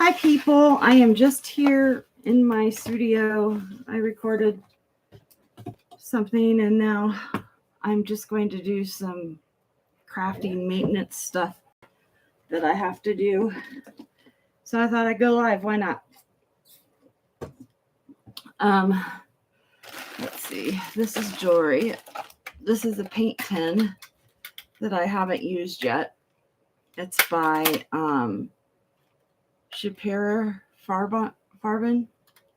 Hi, people. I am just here in my studio. I recorded something and now I'm just going to do some crafting maintenance stuff that I have to do. So I thought I'd go live. Why not? Let's see. This is jewelry. This is a paint tin that I haven't used yet. It's by Shapira Farben.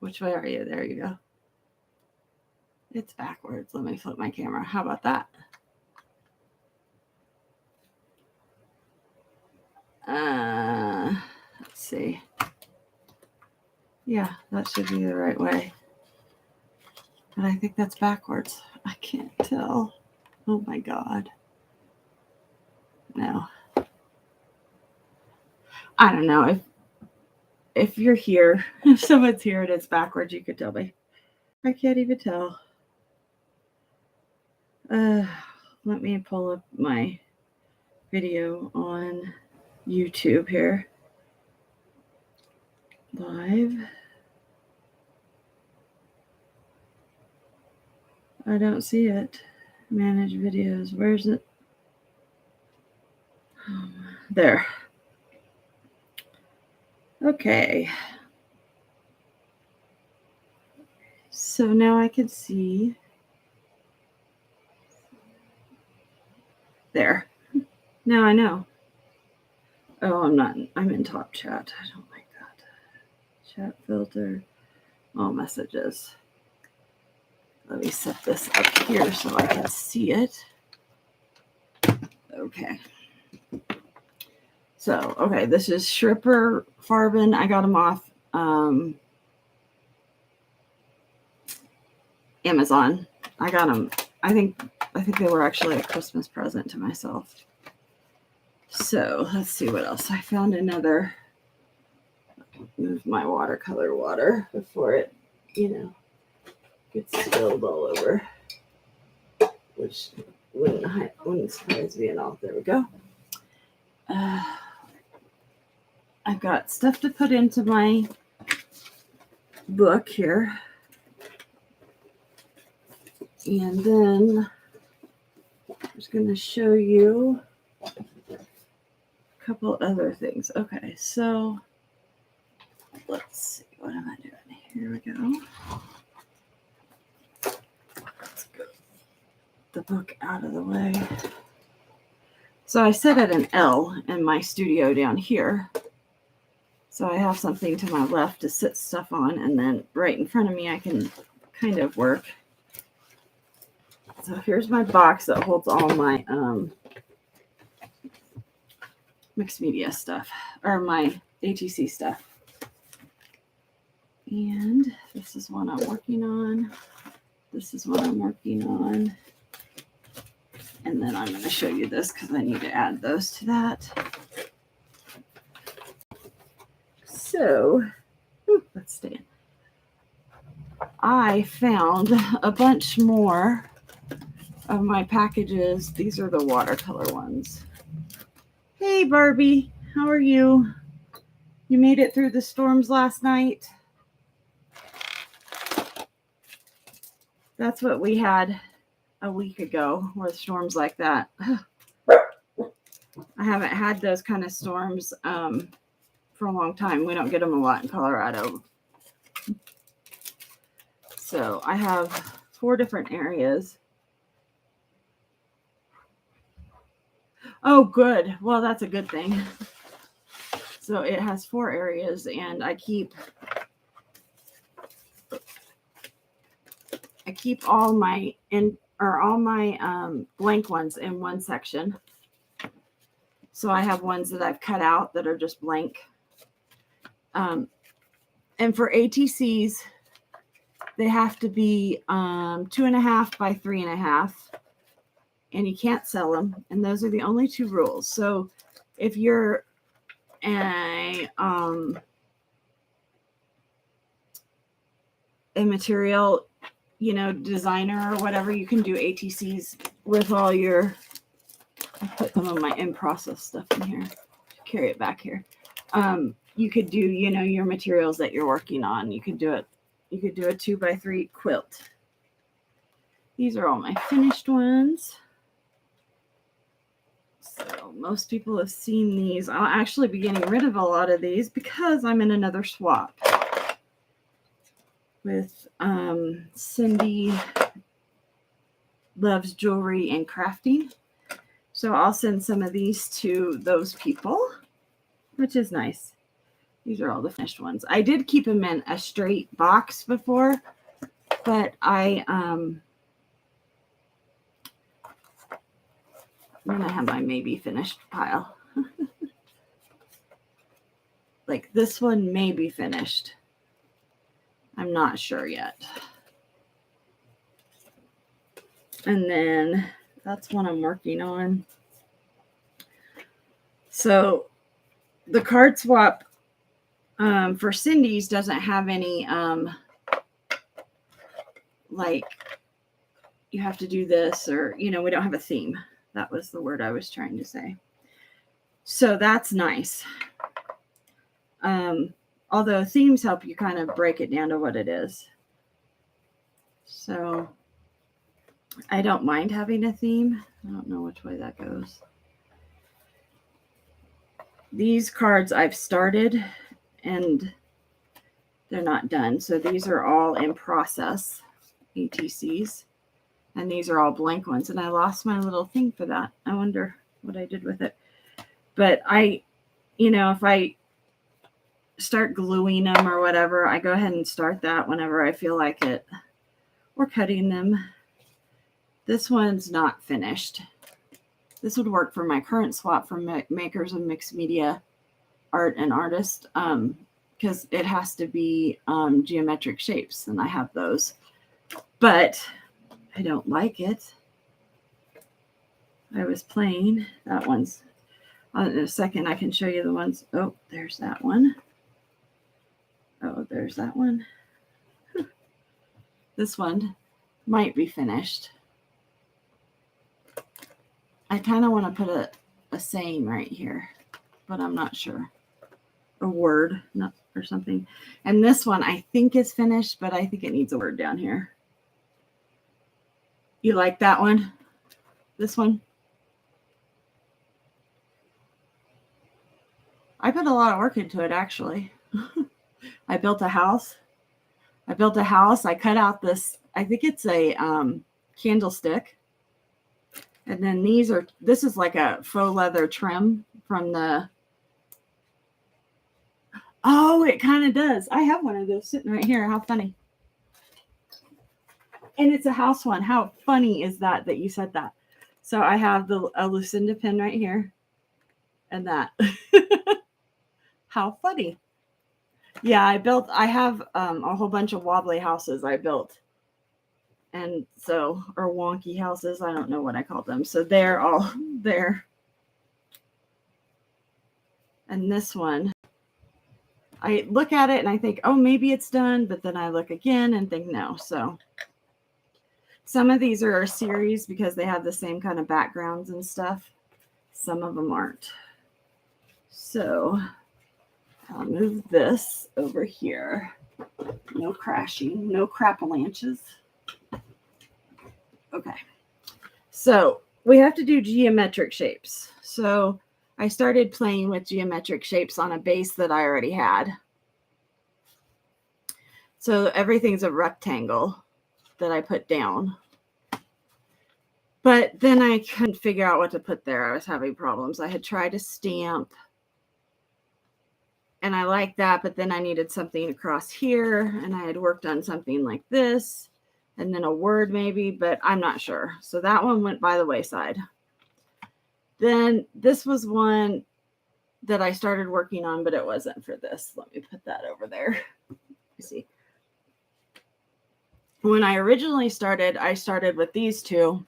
Which way are you? There you go. It's backwards. Let me flip my camera. How about that? Let's see. Yeah, that should be the right way. But I think that's backwards. I can't tell. Oh my God. No. I don't know. If you're here, if someone's here and it's backwards, you could tell me. I can't even tell. Let me pull up my video on YouTube here. Live. I don't see it. Manage videos. Where's it? There. Okay. So now I can see. There. Now I know. Oh, I'm not. I'm in top chat. I don't like that. Chat filter. All messages. Let me set this up here so I can see it. Okay. So, okay, this is Shapira Farben. I got them off Amazon. I got them. I think they were actually a Christmas present to myself. So let's see what else. I found another. Move my watercolor water before it, gets spilled all over, which wouldn't surprise me at all. There we go. I've got stuff to put into my book here. And then I'm just going to show you a couple other things. Okay, so let's see. What am I doing? Here we go. Let's get the book out of the way. So I sit at an L in my studio down here. So I have something to my left to sit stuff on, and then right in front of me I can kind of work. So here's my box that holds all my mixed media stuff, or my ATC stuff. And this is what I'm working on. This is what I'm working on. And then I'm going to show you this because I need to add those to that. So, let's stay in. I found a bunch more of my packages. These are the watercolor ones. Hey, Barbie, how are you? You made it through the storms last night? That's what we had a week ago, were storms like that. I haven't had those kind of storms for a long time. We don't get them a lot in Colorado. So I have 4 different areas. Oh, good. Well, that's a good thing. So it has 4 areas, and I keep all my blank ones in one section. So I have ones that I've cut out that are just blank. And for ATCs, they have to be 2.5 by 3.5, and you can't sell them. And those are the only 2 rules. So if you're a material, designer or whatever, you can do ATCs with all your. I put some of my in-process stuff in here. Carry it back here. you could do, you know, your materials that you're working on. You could do it. You could do a 2x3 quilt. These are all my finished ones. So most people have seen these. I'll actually be getting rid of a lot of these because I'm in another swap with Cindy Loves Jewelry and Crafting. So I'll send some of these to those people, which is nice. These are all the finished ones. I did keep them in a straight box before, but then I have my maybe finished pile. Like this one may be finished. I'm not sure yet. And then that's what I'm working on. So the card swap for Cindy's doesn't have any like you have to do this, or, you know, we don't have a theme. That was the word I was trying to say. So that's nice. Although themes help you kind of break it down to what it is. So I don't mind having a theme. I don't know which way that goes. These cards I've started and they're not done. So these are all in process, ATCs. And these are all blank ones. And I lost my little thing for that. I wonder what I did with it. But you know, if I start gluing them or whatever, I go ahead and start that whenever I feel like it. Or cutting them. This one's not finished. This would work for my current swap for makers of mixed media art and artists, because it has to be geometric shapes, and I have those. But I don't like it. I was playing. That one's, in a second I can show you the ones. Oh, there's that one. Oh, there's that one. This one might be finished. I kind of want to put a saying right here, but I'm not sure. A word or something. And this one I think is finished, but I think it needs a word down here. You like that one? This one? I put a lot of work into it, actually. I built a house. I cut out this, I think it's a candlestick. And then this is like a faux leather trim from the, oh, it kind of does. I have one of those sitting right here. How funny. And it's a house one. How funny is that you said that? So I have a Lucinda pin right here. And that. How funny. Yeah, I have a whole bunch of wobbly houses I built. And so, or wonky houses, I don't know what I call them. So they're all there. And this one, I look at it and I think, oh, maybe it's done. But then I look again and think, no. So some of these are a series because they have the same kind of backgrounds and stuff. Some of them aren't. So I'll move this over here. No crashing, no crapalanches. Okay. So we have to do geometric shapes. So I started playing with geometric shapes on a base that I already had. So everything's a rectangle that I put down. But then I couldn't figure out what to put there. I was having problems. I had tried a stamp. And I liked that, but then I needed something across here. And I had worked on something like this. And then a word maybe, but I'm not sure. So that one went by the wayside. Then this was one that I started working on, but it wasn't for this. Let me put that over there. See. When I originally started, I started with these two.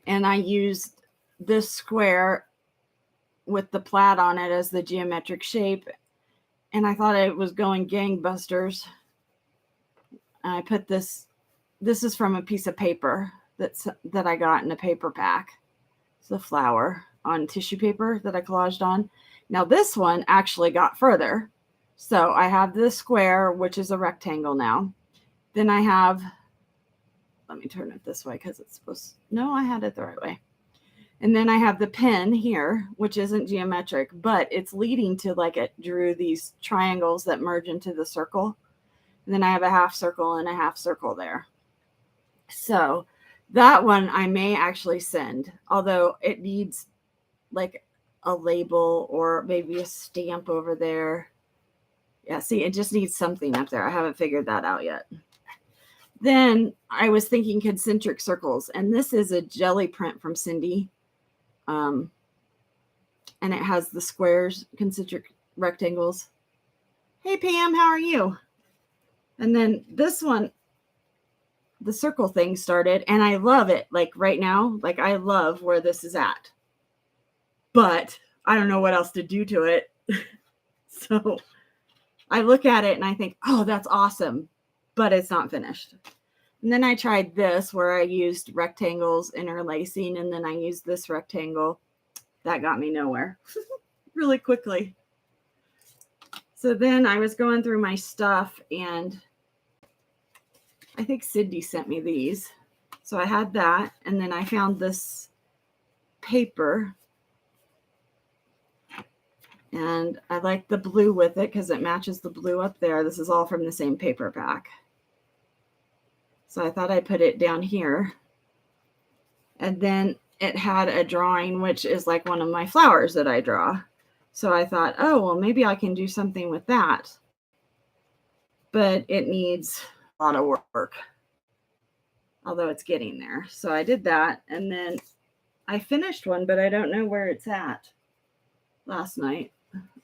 And I used this square with the plaid on it as the geometric shape. And I thought it was going gangbusters. And I put this is from a piece of paper that I got in a paper pack. It's a flower on tissue paper that I collaged on. Now this one actually got further. So I have the square, which is a rectangle now. Then I have, let me turn it this way because it's supposed, no, I had it the right way. And then I have the pin here, which isn't geometric, but it's leading to, like, it drew these triangles that merge into the circle. And then I have a half circle and a half circle there. So that one I may actually send, although it needs like a label or maybe a stamp over there. Yeah, see, it just needs something up there. I haven't figured that out yet. Then I was thinking concentric circles, and this is a jelly print from Cindy. And it has the squares, concentric rectangles. Hey, Pam, how are you? And then this one, the circle thing started, and I love it. Like right now, like I love where this is at. But I don't know what else to do to it. So I look at it and I think, oh, that's awesome, but it's not finished. And then I tried this where I used rectangles interlacing, and then I used this rectangle. That got me nowhere really quickly. So then I was going through my stuff, and I think Cindy sent me these. So I had that, and then I found this paper, and I like the blue with it because it matches the blue up there. This is all from the same paper pack. So I thought I'd put it down here. And then it had a drawing, which is like one of my flowers that I draw. So I thought, oh, well, maybe I can do something with that. But it needs a lot of work, although it's getting there. So I did that. And then I finished one, but I don't know where it's at. Last night,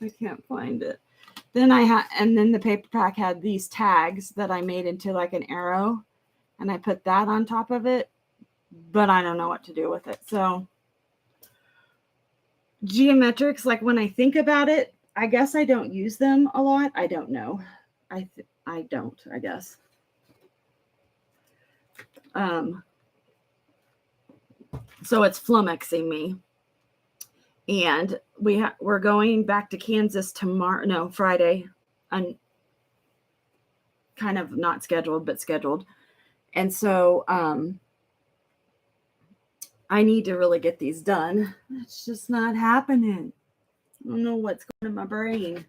I can't find it. Then and then the paper pack had these tags that I made into like an arrow, and I put that on top of it, but I don't know what to do with it. So geometrics, like when I think about it, I guess I don't use them a lot. I don't know. I don't, I guess. So it's flummoxing me. And we're going back to Kansas tomorrow, no, Friday. I'm kind of not scheduled, but scheduled. And so I need to really get these done. It's just not happening. I don't know what's going in my brain.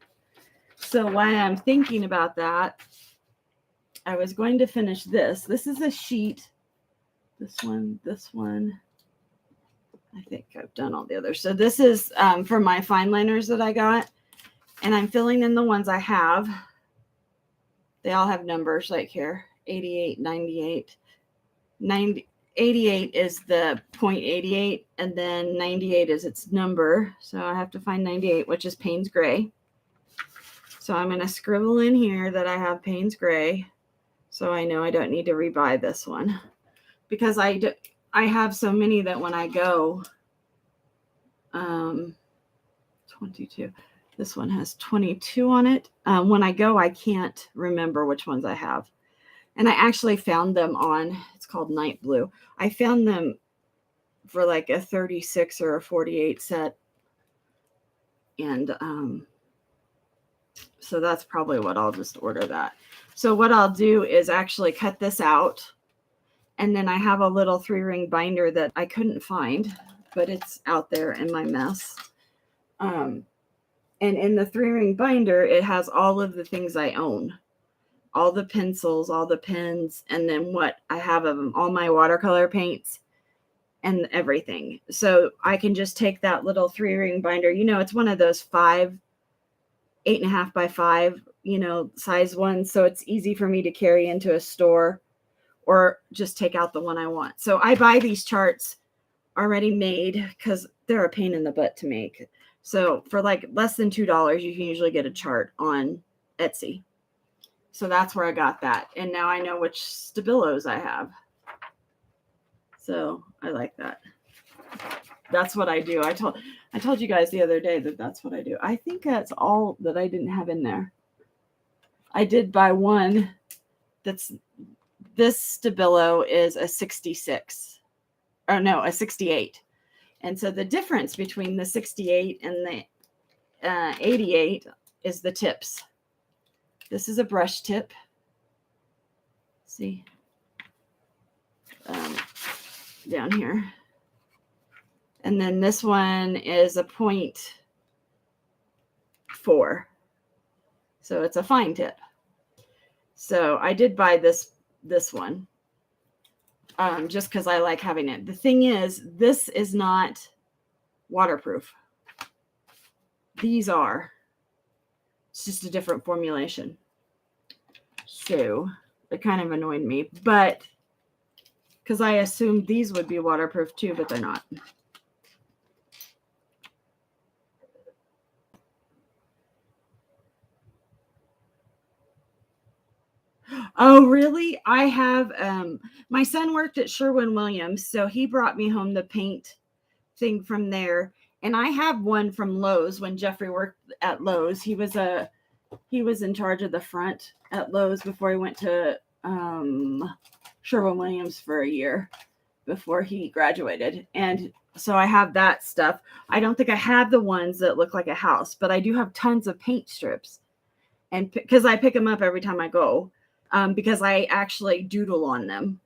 So while I'm thinking about that, I was going to finish this. This is a sheet. This one. I think I've done all the others. So this is for my fine liners that I got. And I'm filling in the ones I have. They all have numbers like here. 88, 98. 88 is the 0.88. And then 98 is its number. So I have to find 98, which is Payne's Gray. So I'm going to scribble in here that I have Payne's Gray. So I know I don't need to rebuy this one. Because I have so many that when I go, 22, this one has 22 on it. When I go, I can't remember which ones I have. And I actually found them on, it's called Night Blue. I found them for like a 36 or a 48 set. And so that's probably what I'll just order that. So what I'll do is actually cut this out. And then I have a little 3-ring binder that I couldn't find, but it's out there in my mess. And in the 3-ring binder, it has all of the things I own. All the pencils, all the pens, and then what I have of them, all my watercolor paints and everything. So I can just take that little 3-ring binder. You know, it's one of those 8.5 by 5, size ones. So it's easy for me to carry into a store, or just take out the one I want. So I buy these charts already made because they're a pain in the butt to make. So for like less than $2, you can usually get a chart on Etsy. So that's where I got that. And now I know which Stabilos I have. So I like that. That's what I do. I told you guys the other day that that's what I do. I think that's all that I didn't have in there. I did buy one this Stabilo is a 66, or no, a 68. And so the difference between the 68 and 88 is the tips. This is a brush tip. See? Down here. And then this one is a 0.4. So it's a fine tip. So I did buy this one. Just because I like having it. The thing is, this is not waterproof. These are. It's just a different formulation. So it kind of annoyed me. But because I assumed these would be waterproof too, but they're not. Oh, really? I have, my son worked at Sherwin-Williams, so he brought me home the paint thing from there. And I have one from Lowe's when Jeffrey worked at Lowe's. He was in charge of the front at Lowe's before he went to Sherwin-Williams for a year before he graduated. And so I have that stuff. I don't think I have the ones that look like a house, but I do have tons of paint strips. And because I pick them up every time I go. Because I actually doodle on them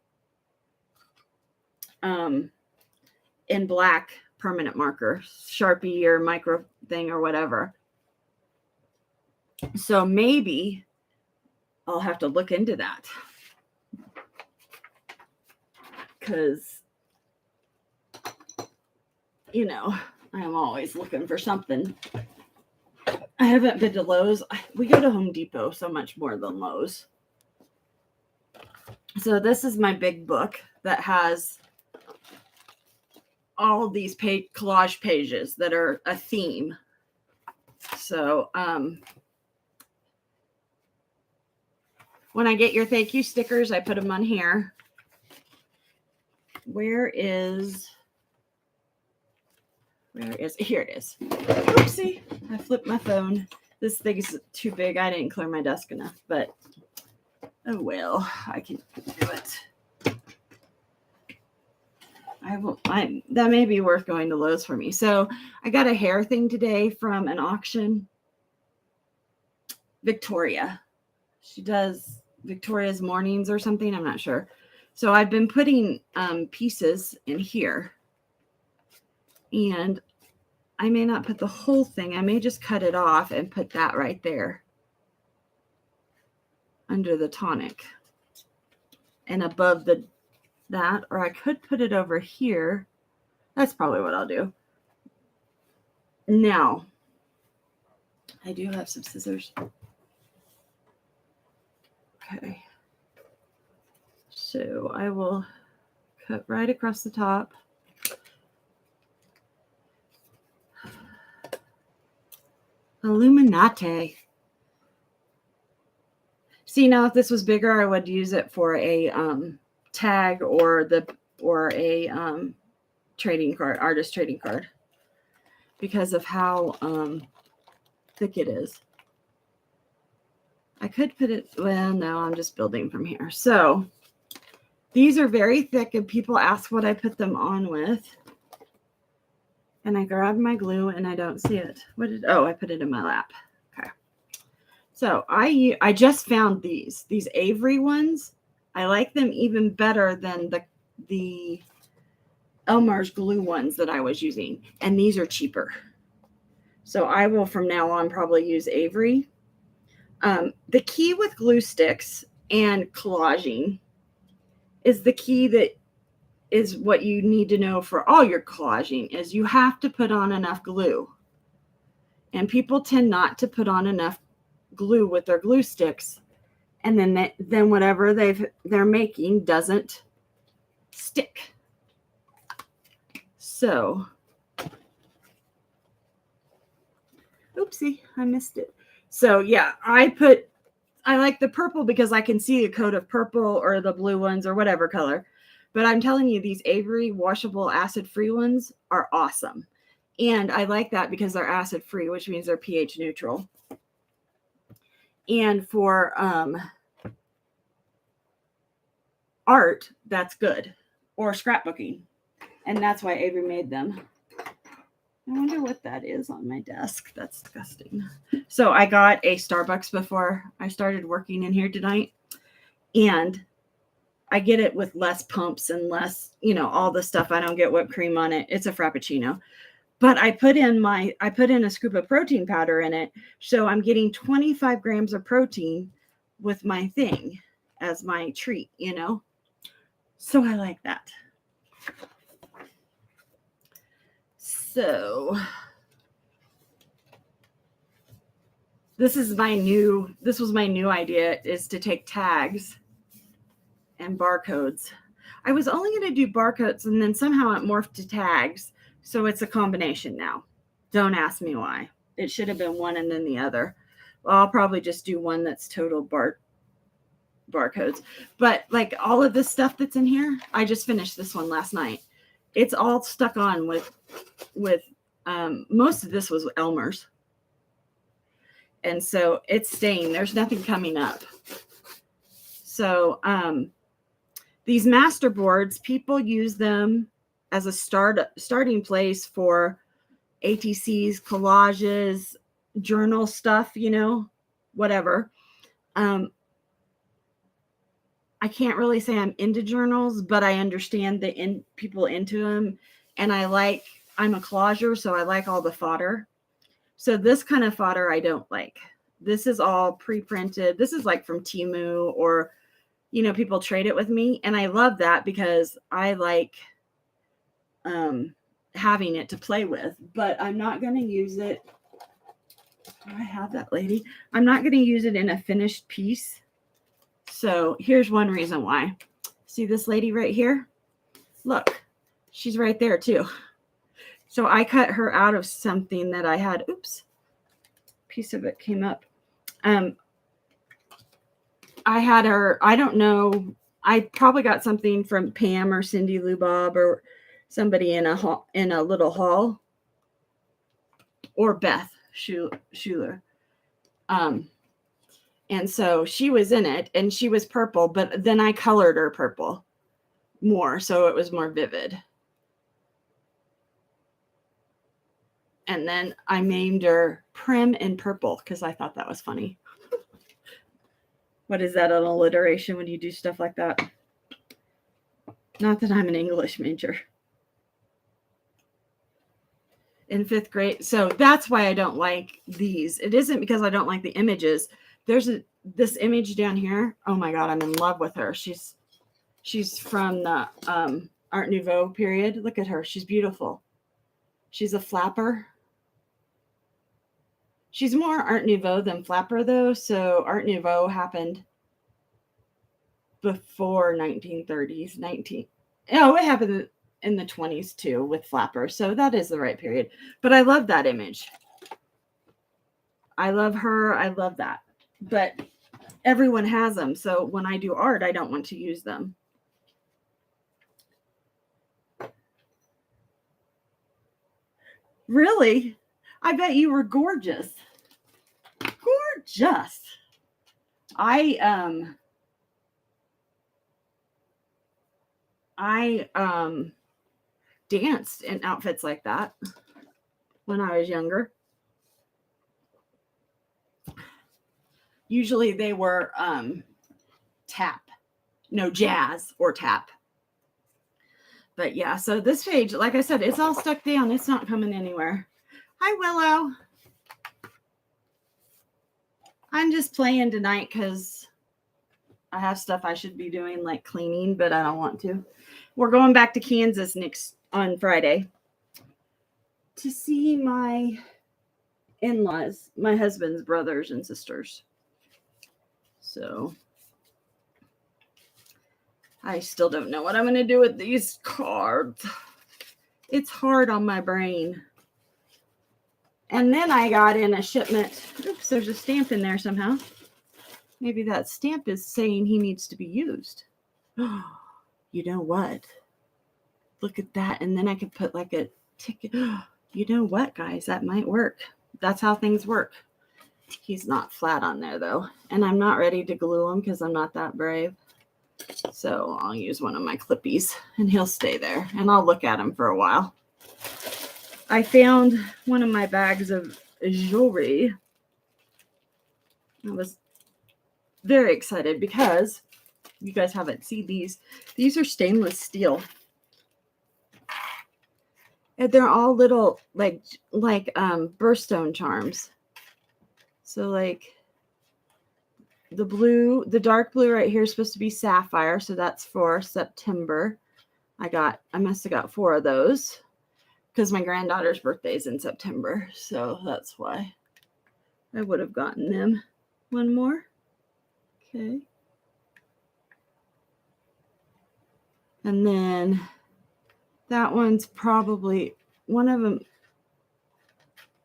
in black permanent marker, Sharpie or micro thing or whatever. So maybe I'll have to look into that. Because, you know, I'm always looking for something. I haven't been to Lowe's. We go to Home Depot so much more than Lowe's. So this is my big book that has all these collage pages that are a theme. So when I get your thank you stickers, I put them on here. Here it is? Here it is. Oopsie, I flipped my phone. This thing is too big. I didn't clear my desk enough, but oh well, I can do it. That may be worth going to Lowe's for me. So I got a hair thing today from an auction. Victoria. She does Victoria's Mornings or something. I'm not sure. So I've been putting pieces in here. And I may not put the whole thing. I may just cut it off and put that right there under the tonic and above that, or I could put it over here. That's probably what I'll do. Now, I do have some scissors. Okay. So I will cut right across the top. Illuminati. See, now if this was bigger, I would use it for a tag or a trading card, artist trading card, because of how thick it is. I could put it, well, no, I'm just building from here. So these are very thick, and people ask what I put them on with. And I grabbed my glue and I don't see it. I put it in my lap. Okay. So I just found these Avery ones. I like them even better than the Elmer's glue ones that I was using. And these are cheaper. So I will from now on probably use Avery. The key with glue sticks and collaging is the key that is what you need to know for all your collaging is you have to put on enough glue. And people tend not to put on enough glue with their glue sticks. And then whatever they're making doesn't stick. So, oopsie, I missed it. So yeah, I like the purple because I can see a coat of purple or the blue ones or whatever color. But I'm telling you, these Avery washable acid-free ones are awesome. And I like that because they're acid-free, which means they're pH neutral. And for art, that's good. Or scrapbooking. And that's why Avery made them. I wonder what that is on my desk. That's disgusting. So I got a Starbucks before I started working in here tonight. And I get it with less pumps and less, all the stuff. I don't get whipped cream on it. It's a Frappuccino. But I put in a scoop of protein powder in it. So I'm getting 25 grams of protein with my thing as my treat, So I like that. So this was my new idea, is to take tags and barcodes. I was only going to do barcodes, and then somehow it morphed to tags. So it's a combination now. Don't ask me why. It should have been one and then the other. Well, I'll probably just do one that's total barcodes. But like all of this stuff that's in here, I just finished this one last night. It's all stuck on with most of this was Elmer's. And so it's staying. There's nothing coming up. So these master boards, people use them as a starting place for ATCs, collages, journal stuff, whatever. I can't really say I'm into journals, but I understand the people into them. And I'm a collager, so I like all the fodder. So this kind of fodder I don't like. This is all pre-printed. This is like from Temu, or, people trade it with me. And I love that because I like having it to play with. But I'm not going to use it. I have that lady. I'm not going to use it in a finished piece. So here's one reason why. See this lady right here? Look, she's right there too. So I cut her out of something that I had. Oops, piece of it came up. I had her, I don't know, I probably got something from Pam or Cindy Lou Bob or somebody in a little hall, or Beth Schuler. And so she was in it, and she was purple, but then I colored her purple more, so it was more vivid. And then I named her Prim in Purple because I thought that was funny. What is that, an alliteration when you do stuff like that? Not that I'm an English major. In 5th grade. So that's why I don't like these. It isn't because I don't like the images. There's this image down here. Oh my God, I'm in love with her. She's from the Art Nouveau period. Look at her. She's beautiful. She's a flapper. She's more Art Nouveau than flapper, though. So Art Nouveau happened before 1930s. It happened in the 20s too with flapper. So that is the right period. But I love that image. I love her. I love that. But everyone has them. So when I do art, I don't want to use them. Really? I bet you were gorgeous. Gorgeous. I danced in outfits like that when I was younger. Usually they were jazz or tap. But yeah, so this page, like I said, it's all stuck down. It's not coming anywhere. Hi, Willow. I'm just playing tonight because I have stuff I should be doing, like cleaning, but I don't want to. We're going back to Kansas on Friday to see my in-laws, my husband's brothers and sisters. So I still don't know what I'm going to do with these cards. It's hard on my brain. And then I got in a shipment. Oops, there's a stamp in there somehow. Maybe that stamp is saying he needs to be used. You know what? Look at that. And then I could put like a ticket. You know what, guys? That might work. That's how things work. He's not flat on there, though. And I'm not ready to glue him because I'm not that brave. So I'll use one of my clippies and he'll stay there. And I'll look at him for a while. I found one of my bags of jewelry. I was very excited because you guys haven't seen these. These are stainless steel. And they're all little like birthstone charms. So like the dark blue right here is supposed to be sapphire, so that's for September. I must have got 4 of those because my granddaughter's birthday is in September, so that's why I would have gotten them. One more. Okay. And then that one's probably one of them.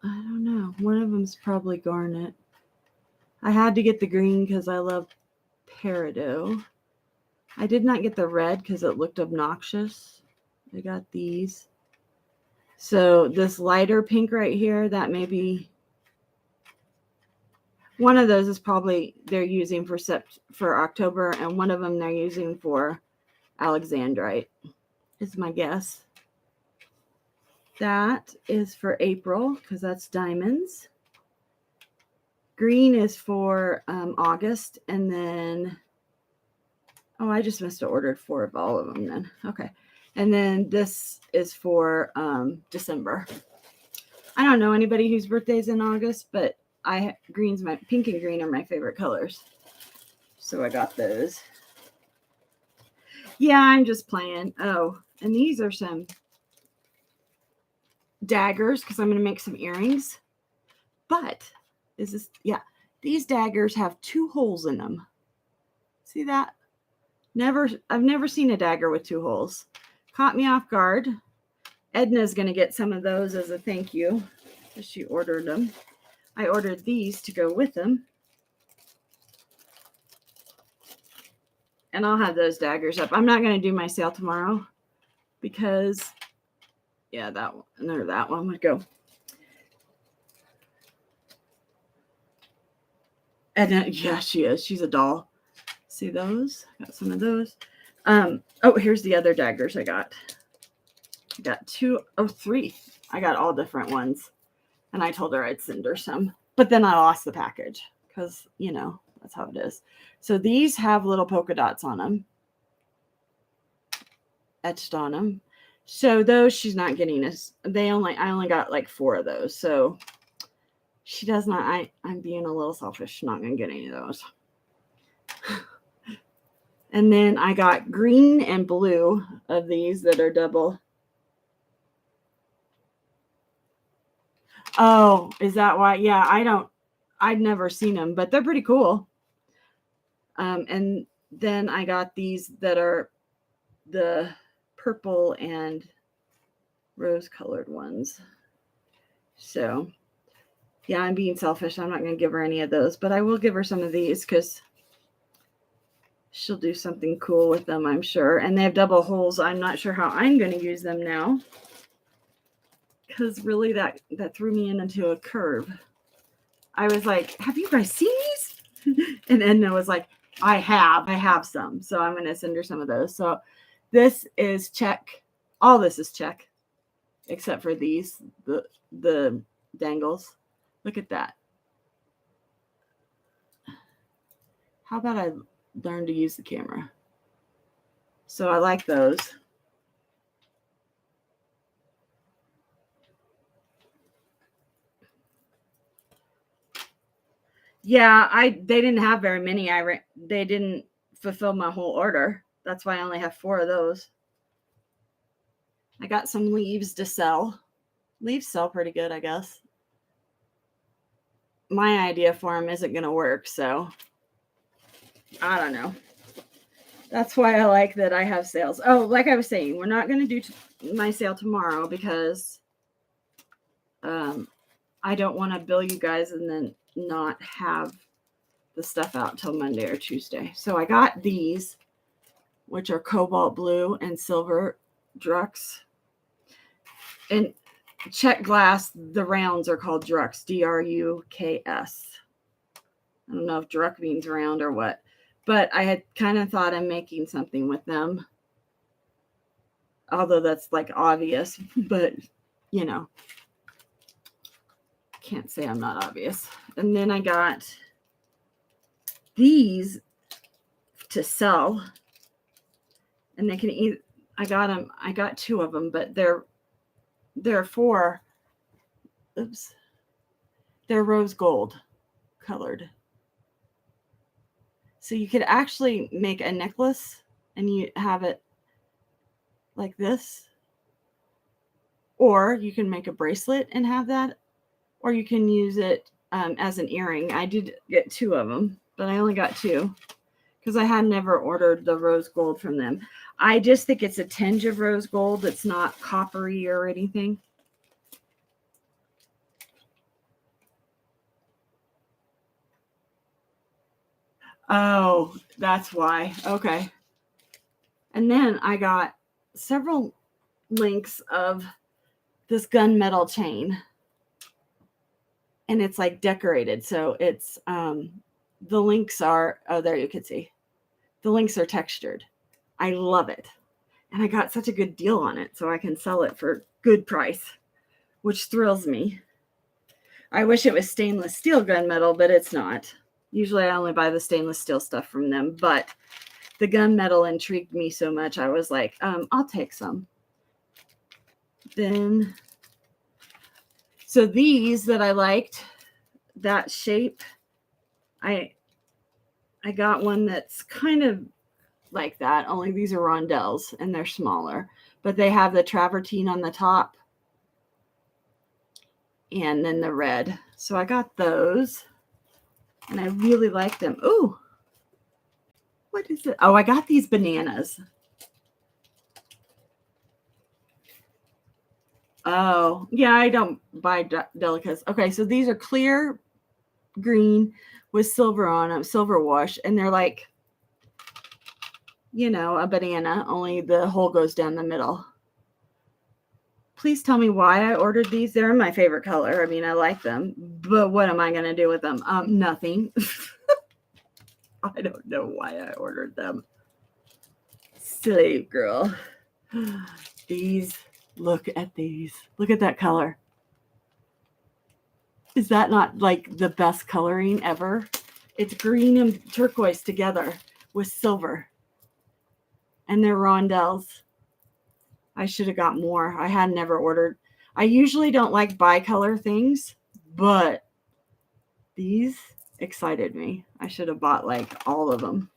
I don't know. One of them's probably garnet. I had to get the green because I love peridot. I did not get the red because it looked obnoxious. I got these. So this lighter pink right here, that may be one of those is probably they're using for October, and one of them they're using for Alexandrite, is my guess. That is for April because that's diamonds. Green is for August, and then I just must have ordered 4 of all of them then. Okay. And then this is for December. I don't know anybody whose birthday's in August, but pink and green are my favorite colors. So I got those. Yeah, I'm just playing. Oh, and these are some daggers because I'm going to make some earrings. But these daggers have 2 holes in them. See that? I've never seen a dagger with 2 holes. Caught me off guard. Edna's going to get some of those as a thank you because she ordered them. I ordered these to go with them. And I'll have those daggers up. I'm not going to do my sale tomorrow because, that one would go. Edna, yeah, she is. She's a doll. See those? Got some of those. Here's the other daggers I got. I got 3. I got all different ones. And I told her I'd send her some. But then I lost the package because, that's how it is. So these have little polka dots on them. Etched on them. So those she's not getting us. I only got like 4 of those. So she does not. I'm being a little selfish. She's not going to get any of those. And then I got green and blue of these that are double. Oh, is that why? Yeah, I'd never seen them, but they're pretty cool. And then I got these that are the purple and rose colored ones. So yeah, I'm being selfish. I'm not going to give her any of those, but I will give her some of these because she'll do something cool with them, I'm sure. And they have double holes. I'm not sure how I'm going to use them now because really that threw me into a curve. I was like, have you guys seen these? And Edna was like, I have some. So I'm going to send her some of those. So this is check. All this is check, except for these, the dangles. Look at that. How about I learn to use the camera? So I like those. Yeah, they didn't have very many. They didn't fulfill my whole order. That's why I only have 4 of those. I got some leaves to sell. Leaves sell pretty good, I guess. My idea for them isn't going to work, so I don't know. That's why I like that I have sales. Oh, like I was saying, we're not going to do my sale tomorrow because I don't want to bill you guys and then not have the stuff out till Monday or Tuesday. So I got these, which are cobalt blue and silver Drux. And check glass, the rounds are called Drux, Druks. I don't know if Druk means round or what, but I had kind of thought of making something with them. Although that's like obvious, but can't say I'm not obvious. And then I got these to sell. And they can eat. I got 2 of them, but they're for, oops, they're rose gold colored. So you could actually make a necklace and you have it like this. Or you can make a bracelet and have that. Or you can use it as an earring. I did get 2 of them, but I only got 2 because I had never ordered the rose gold from them. I just think it's a tinge of rose gold. It's not coppery or anything. Oh, that's why. Okay. And then I got several links of this gunmetal chain. And it's like decorated. So it's, the links are, oh, there you can see. The links are textured. I love it. And I got such a good deal on it, so I can sell it for good price, which thrills me. I wish it was stainless steel gunmetal, but it's not. Usually I only buy the stainless steel stuff from them, but the gunmetal intrigued me so much. I was like, I'll take some. Then, so these that I liked, that shape, I got one that's kind of like that, only these are rondelles and they're smaller, but they have the travertine on the top and then the red. So I got those and I really like them. Ooh, what is it? Oh, I got these bananas. Oh, yeah, I don't buy delicates. Okay, so these are clear green with silver on them, silver wash, and they're like, you know, a banana, only the hole goes down the middle. Please tell me why I ordered these. They're my favorite color. I mean, I like them, but what am I going to do with them? Nothing. I don't know why I ordered them. Slave girl. These, look at these. Look at that color. Is that not like the best coloring ever? It's green and turquoise together with silver. And they're rondelles. I should have got more. I had never ordered. I usually don't like bicolor things, but these excited me. I should have bought like all of them.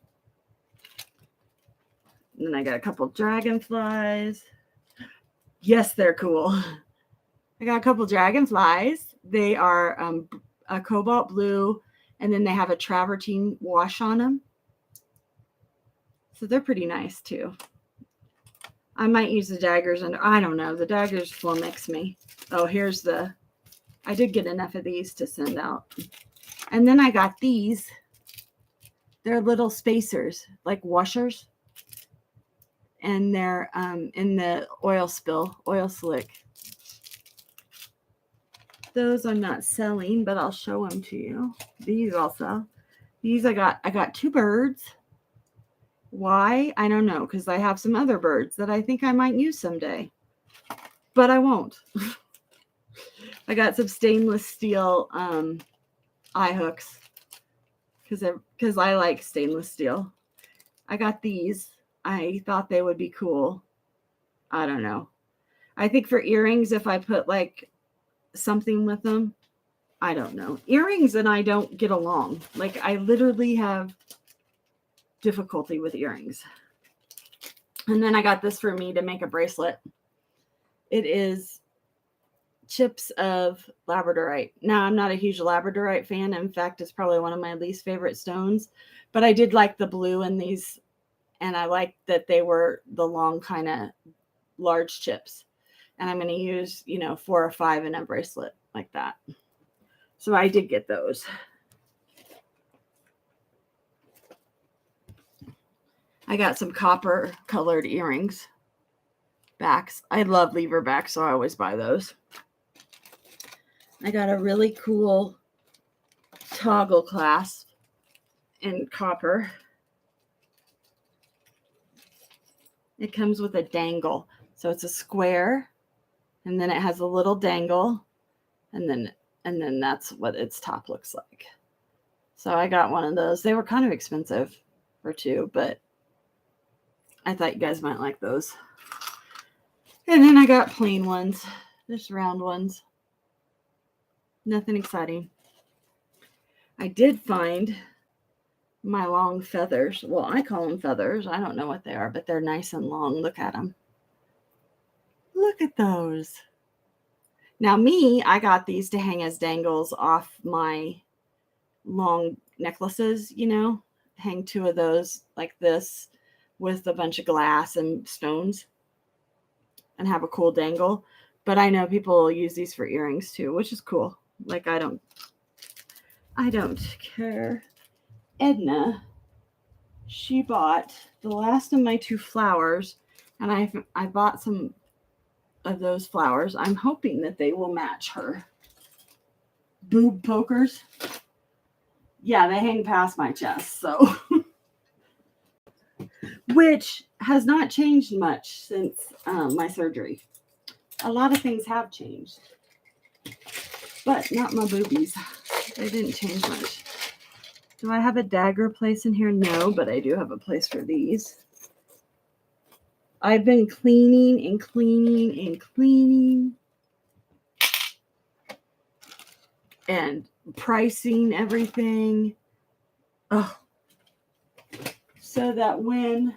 And then I got a couple dragonflies. Yes, they're cool. I got a couple dragonflies. They are a cobalt blue, and then they have a travertine wash on them. So they're pretty nice too. I might use the daggers, and I don't know. The daggers flummox me. Oh, here's the, I did get enough of these to send out. And then I got these. They're little spacers, like washers. And they're in the oil slick. Those I'm not selling, but I'll show them to you. These also. These I got 2 birds. Why? I don't know, because I have some other birds that I think I might use someday. But I won't. I got some stainless steel eye hooks because I like stainless steel. I got these. I thought they would be cool. I don't know. I think for earrings, if I put like something with them, I don't know. Earrings and I don't get along. Like I literally have difficulty with earrings. And then I got this for me to make a bracelet. It is chips of labradorite. Now, I'm not a huge labradorite fan. In fact, it's probably one of my least favorite stones. But I did like the blue in these. And I liked that they were the long kind of large chips. And I'm going to use, 4 or 5 in a bracelet like that. So I did get those. I got some copper colored earrings. Backs. I love lever backs, so I always buy those. I got a really cool toggle clasp in copper. It comes with a dangle. So it's a square, and then it has a little dangle, and then And then that's what its top looks like. So I got one of those. They were kind of expensive for two, but I thought you guys might like those. And then I got plain ones, just round ones. Nothing exciting. I did find my long feathers. Well, I call them feathers. I don't know what they are, but they're nice and long. Look at them. Look at those. Now I got these to hang as dangles off my long necklaces, hang two of those like this with a bunch of glass and stones and have a cool dangle. But I know people use these for earrings too, which is cool. Like, I don't care. Edna, she bought the last of my two flowers, and I bought some of those flowers. I'm hoping that they will match her boob pokers. Yeah, they hang past my chest, so which has not changed much since my surgery. A lot of things have changed, but not my boobies. They didn't change much. Do I have a dagger place in here? No, but I do have a place for these. I've been cleaning and cleaning and cleaning and pricing everything. Oh, so that when...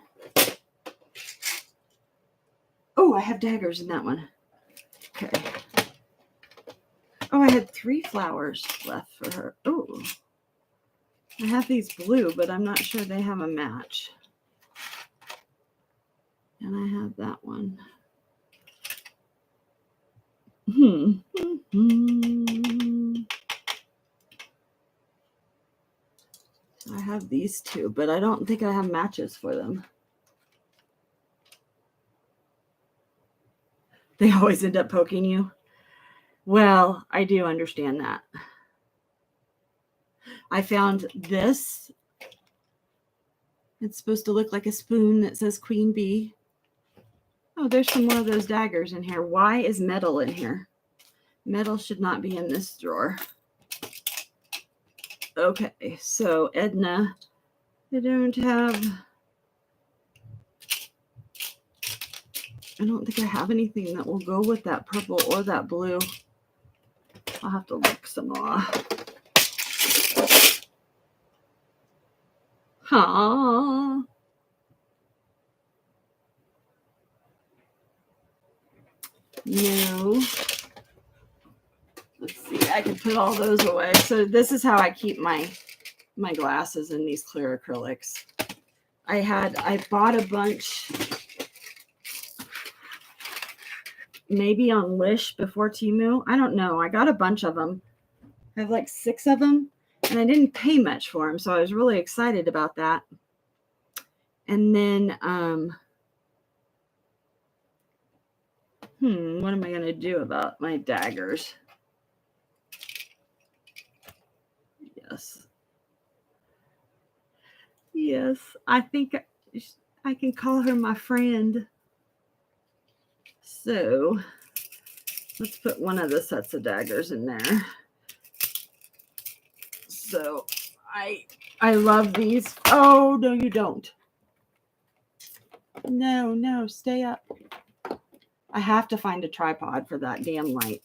Oh, I have daggers in that one. Okay. Oh, I had 3 flowers left for her. Oh, I have these blue, but I'm not sure they have a match. And I have that one. I have these 2, but I don't think I have matches for them. They always end up poking you. Well, I do understand that. I found this. It's supposed to look like a spoon that says Queen Bee. Oh, there's some more of those daggers in here. Why is metal in here? Metal should not be in this drawer. Okay, so Edna, I don't think I have anything that will go with that purple or that blue. I'll have to look some more. Huh. No. Let's see. I can put all those away. So this is how I keep my glasses in these clear acrylics. I bought a bunch maybe on Wish before Temu. I don't know. I got a bunch of them. I have like 6 of them, and I didn't pay much for them, so I was really excited about that. And then, what am I going to do about my daggers? Yes, I think I can call her my friend. So let's put one of the sets of daggers in there. So I love these. Oh, no, you don't. No, stay up. I have to find a tripod for that damn light.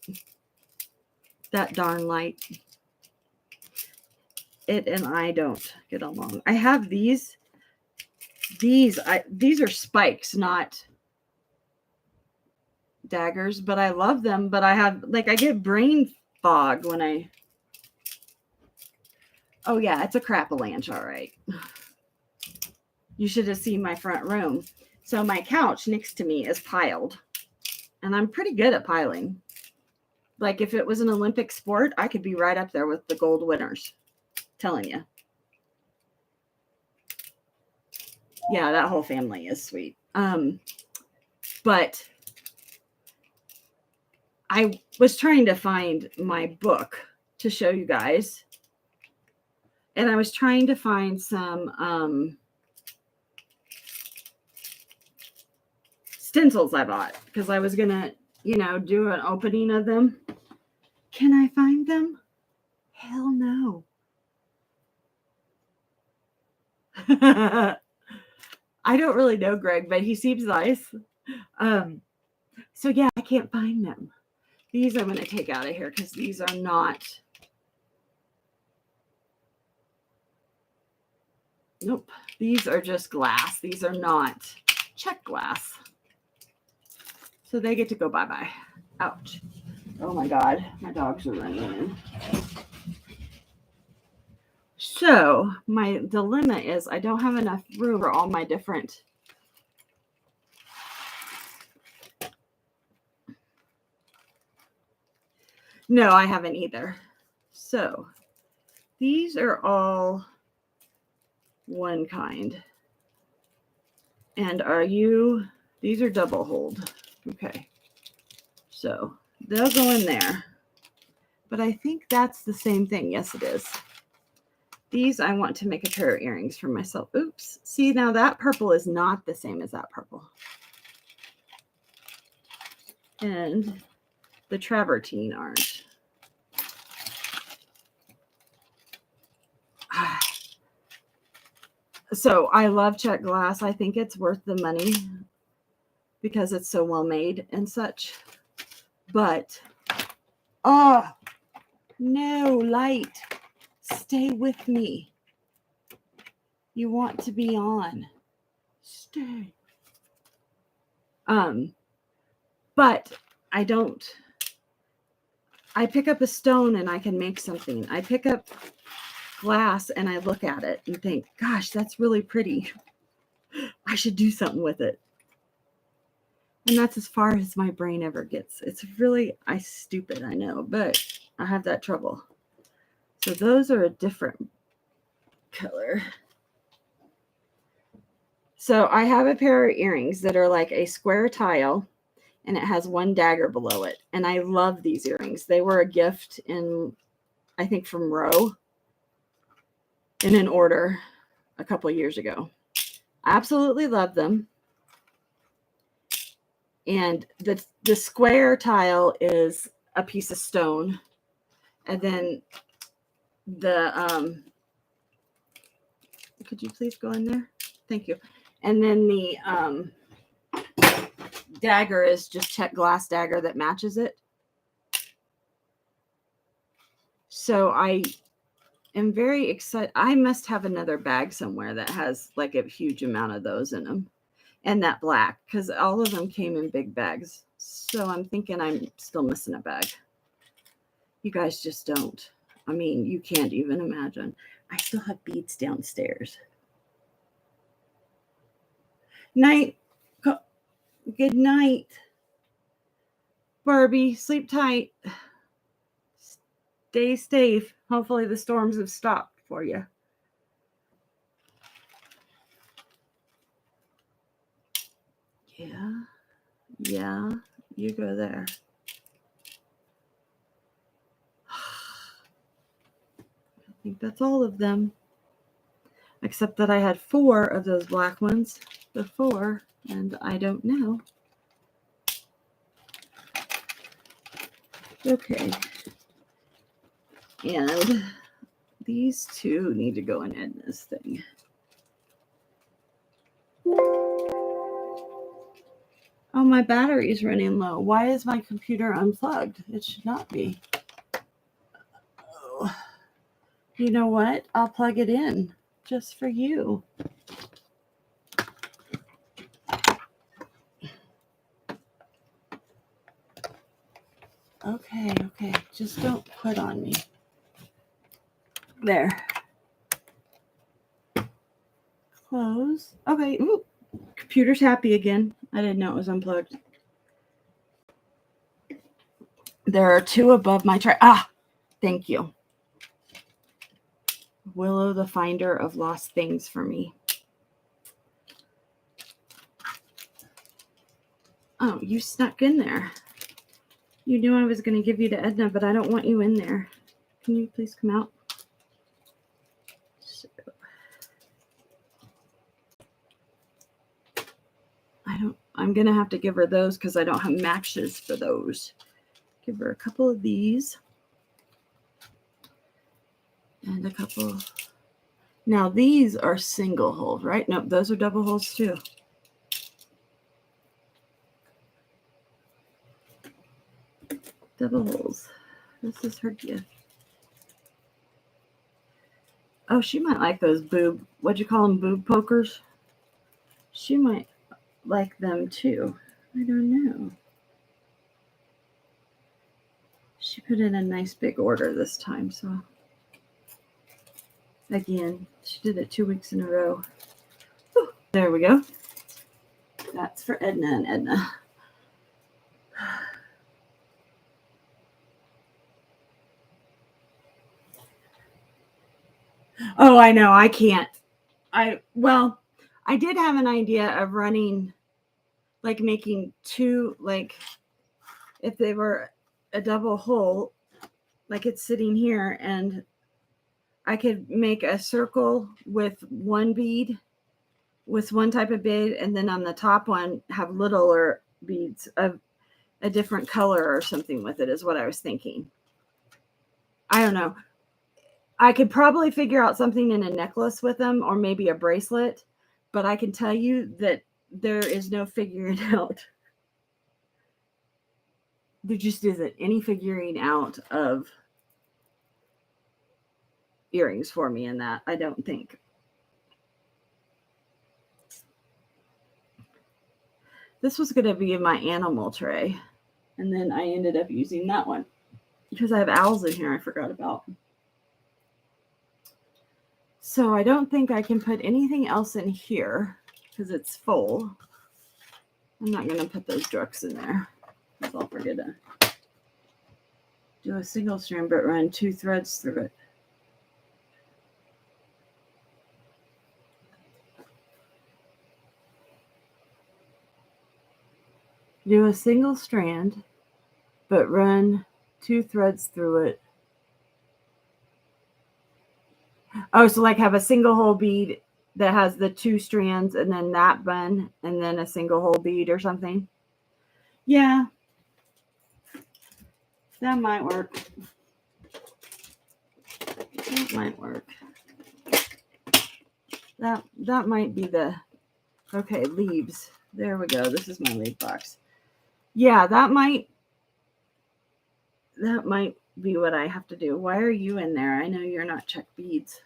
That darn light. It and I don't get along. I have these. These are spikes, not daggers, but I love them. But I get brain fog when I... Oh, yeah, it's a crapalanche, all right. You should have seen my front room. So my couch next to me is piled. And I'm pretty good at piling. Like, if it was an Olympic sport, I could be right up there with the gold winners. Telling you. Yeah, that whole family is sweet. But I was trying to find my book to show you guys. And I was trying to find some stencils I bought because I was going to, do an opening of them. Can I find them? Hell no. I don't really know Greg, but he seems nice. So yeah, I can't find them. These I'm going to take out of here because these are not. Nope. These are just glass. These are not check glass. So they get to go bye-bye. Ouch. Oh my God. My dogs are running in. So my dilemma is I don't have enough room for all my different. No, I haven't either. So these are all one kind. And these are double hold. Okay. So they'll go in there. But I think that's the same thing. Yes, it is. These I want to make a pair of earrings for myself. Oops. See, now that purple is not the same as that purple. And the travertine aren't. So I love check glass. I think it's worth the money because it's so well made and such. But, oh, no, light. Stay with me. You want to be on. Stay. But I don't. I pick up a stone and I can make something. I pick up glass and I look at it and think, gosh, that's really pretty. I should do something with it. And that's as far as my brain ever gets. It's really, stupid, I know, but I have that trouble. So those are a different color. So I have a pair of earrings that are like a square tile and it has one dagger below it. And I love these earrings. They were a gift I think from Roe in an order a couple years ago. I absolutely love them. And the square tile is a piece of stone. And then could you please go in there? Thank you. And then the dagger is just check glass dagger that matches it. So I am very excited. I must have another bag somewhere that has like a huge amount of those in them. And that black, because all of them came in big bags. So I'm thinking I'm still missing a bag. You guys just don't. I mean, you can't even imagine. I still have beads downstairs. Night. Good night. Barbie, sleep tight. Stay safe. Hopefully the storms have stopped for you. Yeah, you go there. I think that's all of them. Except that I had 4 of those black ones before, and I don't know. Okay. And these 2 need to go in Edna's thing. Oh, my battery's running low. Why is my computer unplugged? It should not be. Oh. You know what? I'll plug it in just for you. Okay. Just don't quit on me. There. Close. Okay. Ooh. Computer's happy again. I didn't know it was unplugged. There are 2 above my tray. Thank you. Willow, the finder of lost things for me. Oh, you snuck in there. You knew I was going to give you to Edna, but I don't want you in there. Can you please come out? So, I'm going to have to give her those because I don't have matches for those. Give her a couple of these. And a couple. Now these are single holes, right? Nope, those are double holes too. Double holes. This is her gift. Oh, she might like those boob, what'd you call them, boob pokers? She might like them too. I don't know. She put in a nice big order this time, so. Again, she did it 2 weeks in a row. Whew, there we go. That's for Edna and Edna. Oh, I know. I can't. Well, I did have an idea of running, like making two, like if they were a double hole, like it's sitting here, and I could make a circle with one bead, with one type of bead, and then on the top one have littler beads of a different color or something with it, is what I was thinking. I don't know. I could probably figure out something in a necklace with them, or maybe a bracelet, but I can tell you that there is no figuring out. There just isn't any figuring out of earrings for me in that, I don't think. This was going to be my animal tray, and then I ended up using that one because I have owls in here I forgot about. So I don't think I can put anything else in here because it's full. I'm not going to put those drugs in there because I'll forget to do a single strand but run 2 threads through it. Do a single strand but run 2 threads through it. Oh, so like have a single hole bead that has the 2 strands and then that bun and then a single hole bead or something. Yeah, that might work. That might work. That might be the, okay, leaves. There we go. This is my leaf box. Yeah, that might be what I have to do. Why are you in there? I know you're not check beads.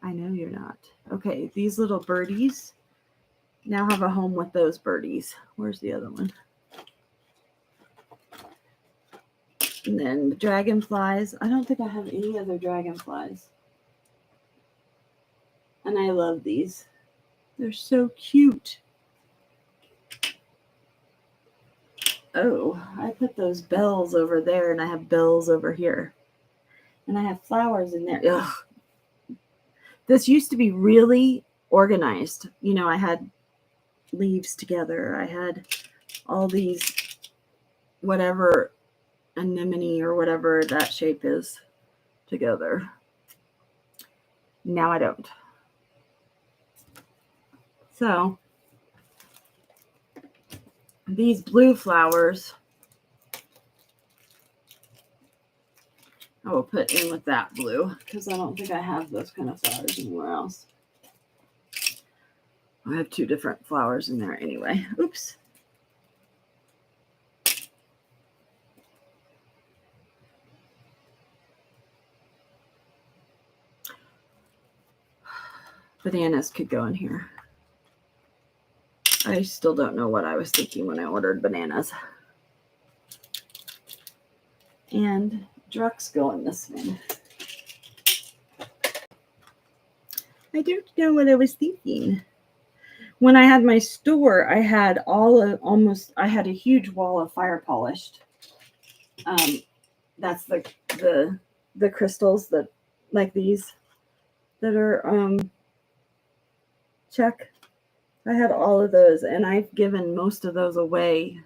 I know you're not. Okay, these little birdies now have a home with those birdies. Where's the other one? And then the dragonflies. I don't think I have any other dragonflies. And I love these. They're so cute. Oh, I put those bells over there and I have bells over here. And I have flowers in there. Ugh. This used to be really organized. You know, I had leaves together. I had all these, whatever, anemone or whatever that shape is together. Now I don't. So these blue flowers I will put in with that blue because I don't think I have those kind of flowers anywhere else. I have 2 different flowers in there anyway. Oops. Bananas could go in here. I still don't know what I was thinking when I ordered bananas. And drugs go in this one. I don't know what I was thinking. When I had my store, I had I had a huge wall of fire polished. That's the crystals that, like these, that are check. I had all of those, and I've given most of those away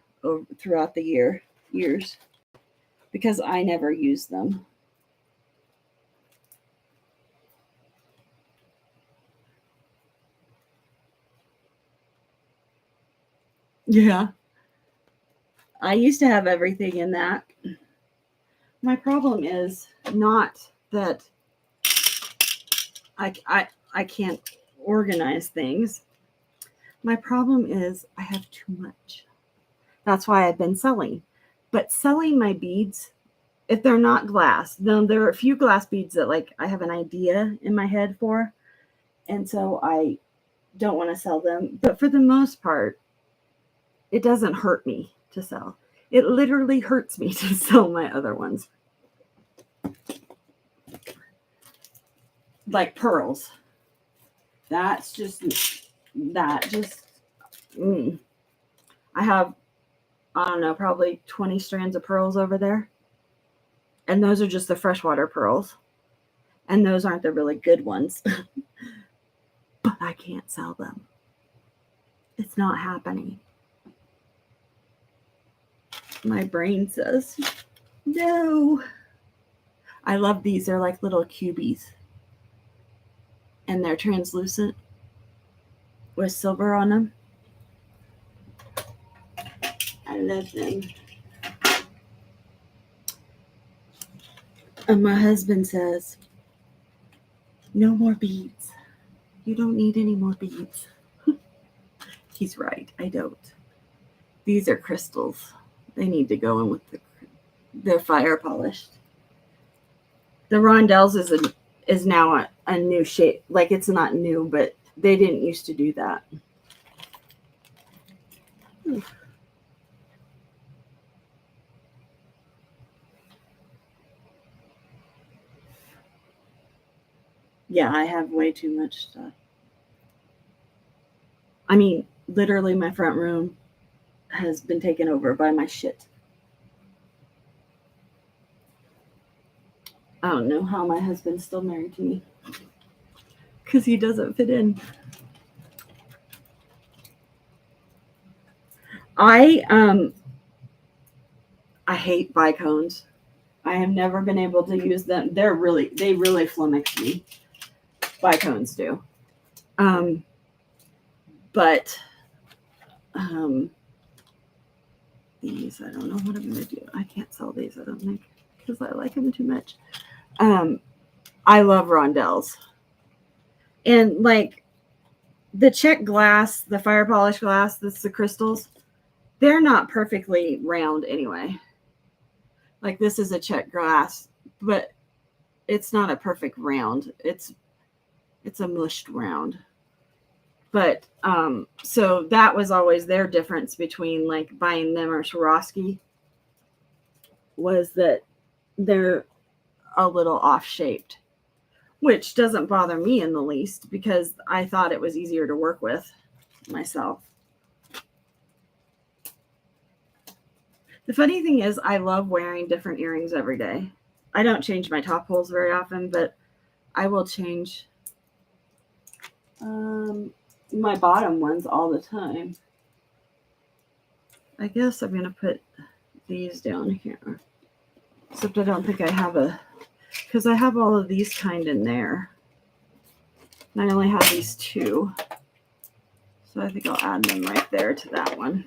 throughout the years because I never use them. Yeah. I used to have everything in that. My problem is not that I can't organize things. My problem is I have too much. That's why I've been selling. But selling my beads, if they're not glass, then there are a few glass beads that like I have an idea in my head for. And so I don't want to sell them. But for the most part, it doesn't hurt me to sell. It literally hurts me to sell my other ones. Like pearls. I have, I don't know, probably 20 strands of pearls over there. And those are just the freshwater pearls. And those aren't the really good ones. But I can't sell them. It's not happening. My brain says, no. I love these. They're like little cubies. And they're translucent with silver on them. I love them. And my husband says, no more beads. You don't need any more beads. He's right. I don't. These are crystals. They need to go in with they're fire polished. The rondelles is now a new shape. Like it's not new, but they didn't used to do that. Yeah, I have way too much stuff. I mean, literally my front room has been taken over by my shit. I don't know how my husband's still married to me. Because he doesn't fit in. I hate bicones. I have never been able to use them. They really flummox me. Bicones do. But these, I don't know what I'm going to do. I can't sell these, I don't think, because I like them too much. I love rondelles. And like the check glass, the fire polish glass, that's the crystals, they're not perfectly round anyway. Like this is a check glass, but it's not a perfect round. It's a mushed round. But so that was always their difference between like buying them or Swarovski, was that they're a little off shaped, which doesn't bother me in the least because I thought it was easier to work with myself. The funny thing is I love wearing different earrings every day. I don't change my top holes very often, but I will change my bottom ones all the time. I guess I'm going to put these down here. Except I don't think I have because I have all of these kind in there. And I only have these two. So I think I'll add them right there to that one.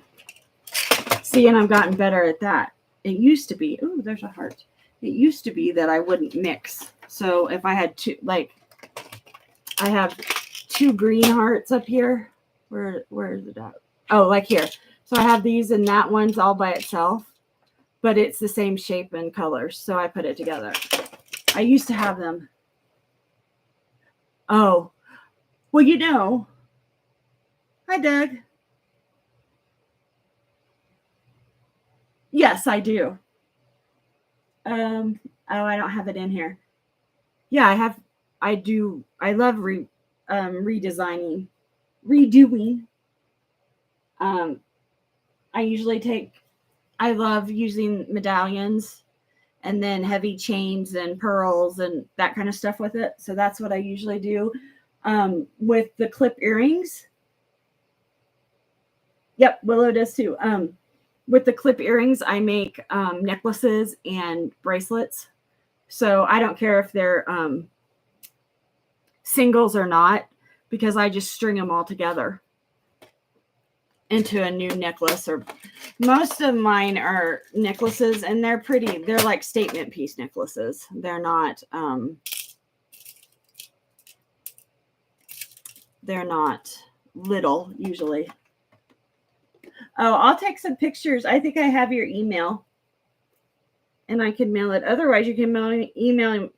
See, and I've gotten better at that. It used to be, oh, there's a heart. It used to be that I wouldn't mix. So if I had two, like, I have two green hearts up here. Where is it at? Oh, like here. So I have these and that one's all by itself, but it's the same shape and colors. So I put it together. I used to have them. Oh, well, you know. Hi, Doug. Yes, I do. Oh, I don't have it in here. Yeah, I do. I love redoing. I love using medallions and then heavy chains and pearls and that kind of stuff with it. So that's what I usually do. With the clip earrings. Yep, Willow does too. With the clip earrings, I make necklaces and bracelets. So I don't care if they're singles or not, because I just string them all together. into a new necklace, or most of mine are necklaces, and they're pretty. They're like statement piece necklaces. They're not little usually. Oh, I'll take some pictures. I think I have your email and I can mail it. Otherwise, you can email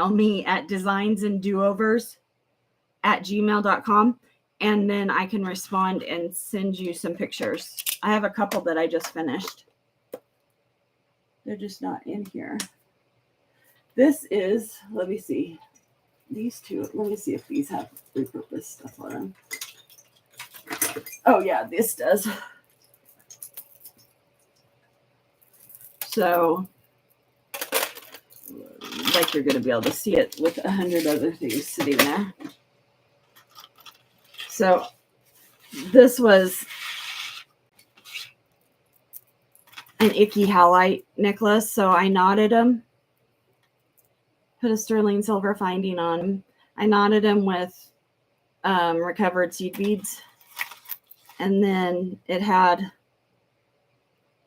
me at designsanddoovers@gmail.com, and then I can respond and send you some pictures. I have a couple that I just finished. They're just not in here. This is, let me see. These two, let me see if these have repurposed stuff on them. Oh yeah, this does. So, like you're going to be able to see it with 100 other things sitting there. So, this was an Icky Halite necklace. So I knotted them, put a sterling silver finding on them. I knotted them with recovered seed beads. And then it had,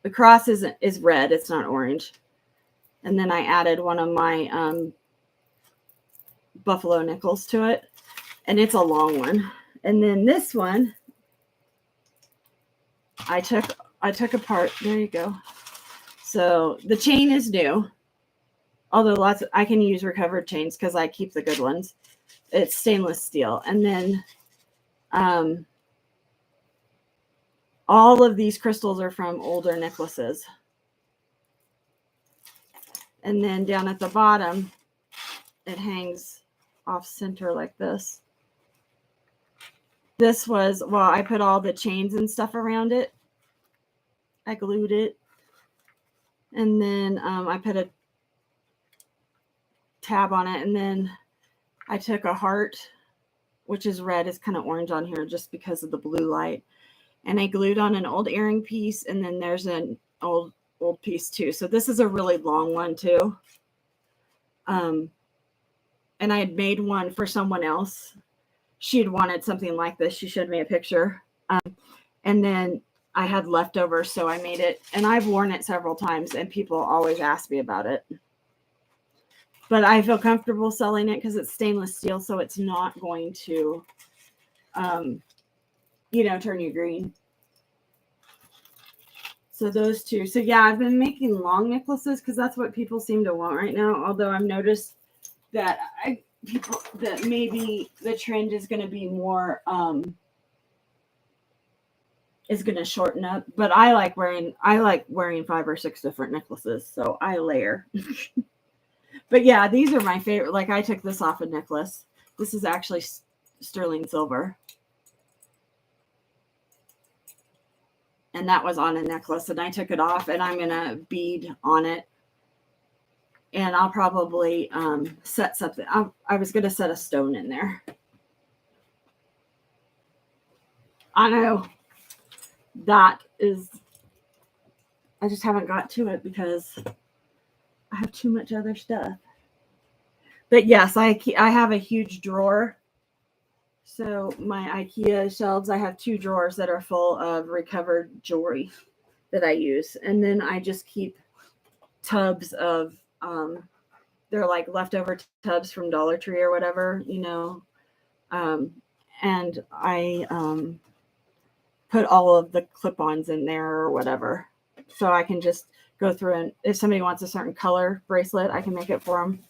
the cross is red, it's not orange. And then I added one of my buffalo nickels to it. And it's a long one. And then this one, I took apart. There you go. So the chain is new. Although I can use recovered chains because I keep the good ones. It's stainless steel. And then all of these crystals are from older necklaces. And then down at the bottom, it hangs off center like this. This was, well, I put all the chains and stuff around it. I glued it. And then I put a tab on it. And then I took a heart, which is red. It's kind of orange on here just because of the blue light. And I glued on an old earring piece. And then there's an old piece too. So this is a really long one too. And I had made one for someone else. She had wanted something like this. She showed me a picture. And then I had leftovers, so I made it. And I've worn it several times, and people always ask me about it. But I feel comfortable selling it because it's stainless steel, so it's not going to, turn you green. So those two. So yeah, I've been making long necklaces because that's what people seem to want right now. Although I've noticed that that maybe the trend is going to be more is going to shorten up. But I like wearing 5 or 6 different necklaces, so I layer. But yeah, these are my favorite. Like I took this off a necklace. This is actually sterling silver. And that was on a necklace, and I took it off, and I'm going to bead on it. And I'll probably set something. I was going to set a stone in there. I know that is, I just haven't got to it because I have too much other stuff. But yes, I have a huge drawer. So my IKEA shelves, I have 2 drawers that are full of recovered jewelry that I use. And then I just keep tubs of, they're like leftover tubs from Dollar Tree or whatever, and I put all of the clip-ons in there or whatever. So I can just go through, and if somebody wants a certain color bracelet, I can make it for them.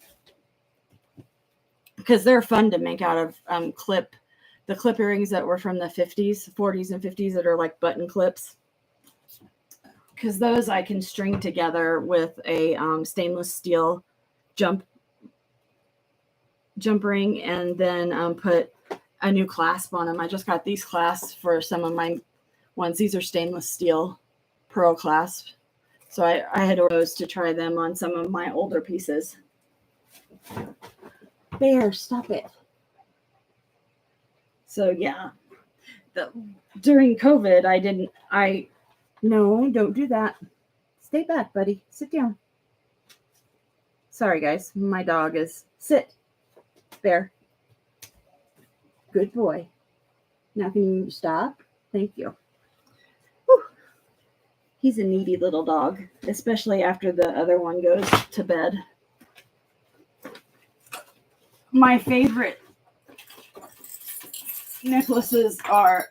Because they're fun to make out of the clip earrings that were from the 50s, 40s and 50s that are like button clips. Because those I can string together with a stainless steel jump ring, and then put a new clasp on them. I just got these clasps for some of my ones. These are stainless steel pearl clasps. So I had those to try them on some of my older pieces. Bear, stop it. So yeah, during COVID, no, don't do that. Stay back, buddy. Sit down. Sorry, guys. My dog is, sit. Bear. Good boy. Now can you stop? Thank you. He's a needy little dog, especially after the other one goes to bed. My favorite necklaces are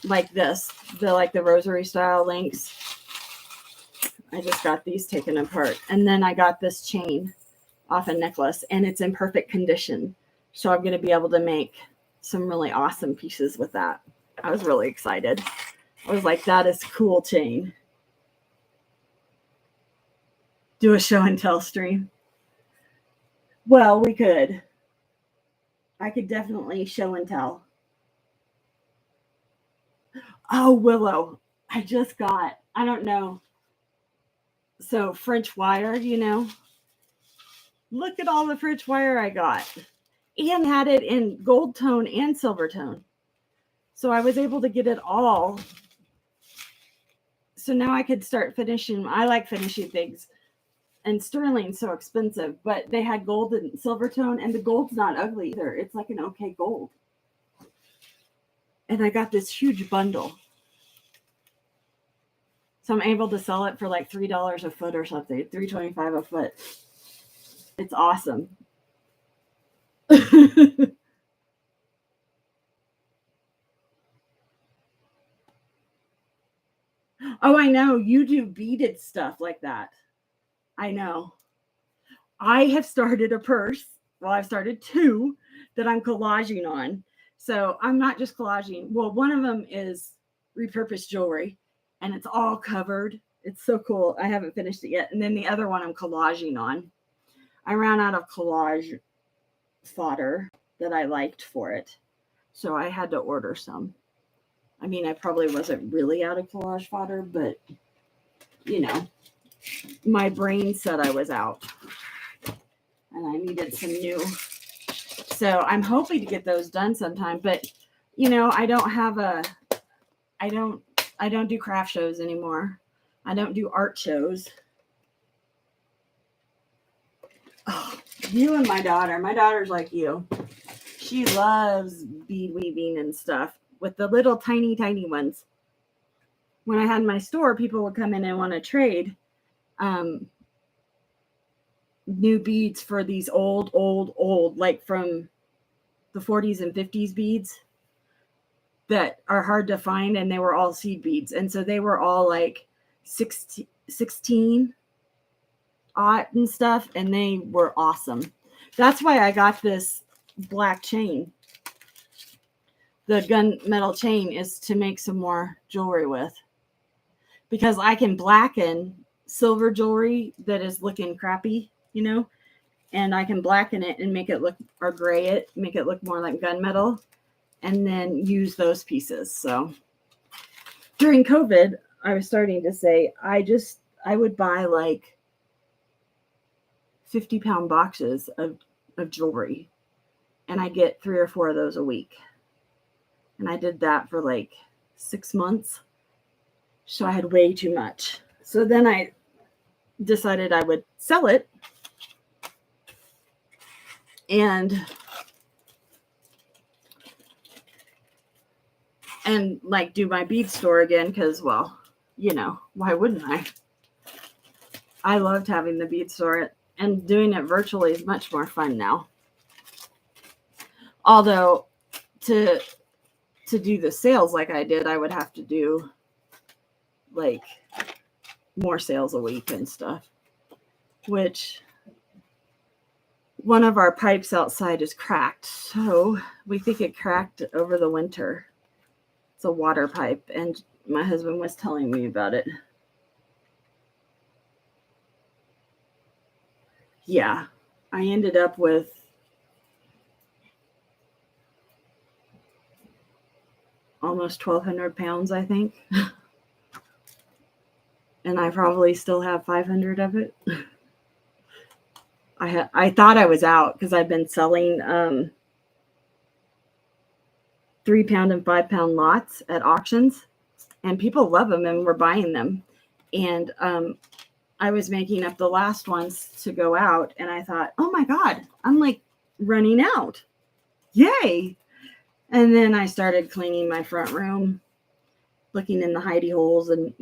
like this, the rosary style links. I just got these taken apart, and then I got this chain off a necklace, and it's in perfect condition, so I'm going to be able to make some really awesome pieces with that. I was really excited. I was like, that is cool chain. Do a show and tell stream. Well, we could. I could definitely show and tell. Oh, Willow. I just got, I don't know. So French wire, Look at all the French wire I got. And had it in gold tone and silver tone. So I was able to get it all. So now I could start finishing. I like finishing things. And sterling's so expensive, but they had gold and silver tone, and the gold's not ugly either. It's like an okay gold. And I got this huge bundle. So I'm able to sell it for like $3 a foot or something, $3.25 a foot. It's awesome. Oh, I know. You do beaded stuff like that. I know. I have started a purse. Well, I've started two that I'm collaging on. So I'm not just collaging. Well, one of them is repurposed jewelry, and it's all covered. It's so cool. I haven't finished it yet. And then the other one I'm collaging on. I ran out of collage fodder that I liked for it, so I had to order some. I mean, I probably wasn't really out of collage fodder, but, my brain said I was out, and I needed some new. So I'm hoping to get those done sometime, but, I don't do craft shows anymore. I don't do art shows. Oh, you and my daughter's like you. She loves bead weaving and stuff with the little tiny ones. When I had my store, people would come in and want to trade new beads for these old, like from the 40s and 50s beads that are hard to find, and they were all seed beads. And so they were all like 16 aught and stuff, and they were awesome. That's why I got this black chain. The gunmetal chain is to make some more jewelry with, because I can blacken silver jewelry that is looking crappy, and I can blacken it and make it look, or gray it, make it look more like gunmetal, and then use those pieces. So during COVID, I was starting to say, I would buy like 50-pound boxes of jewelry, and I get 3 or 4 of those a week. And I did that for like 6 months. So I had way too much. So then I decided I would sell it and like do my bead store again, because, well, why wouldn't I? I loved having the bead store, and doing it virtually is much more fun now. Although to do the sales like I did, I would have to do like more sales a week and stuff, which one of our pipes outside is cracked. So we think it cracked over the winter. It's a water pipe, and my husband was telling me about it. Yeah, I ended up with almost 1,200 pounds, I think. And I probably still have 500 of it. I thought I was out because I've been selling 3-pound and 5-pound lots at auctions, and people love them and we're buying them. And I was making up the last ones to go out, and I thought, oh my God, I'm like running out. Yay. And then I started cleaning my front room, looking in the hidey holes and,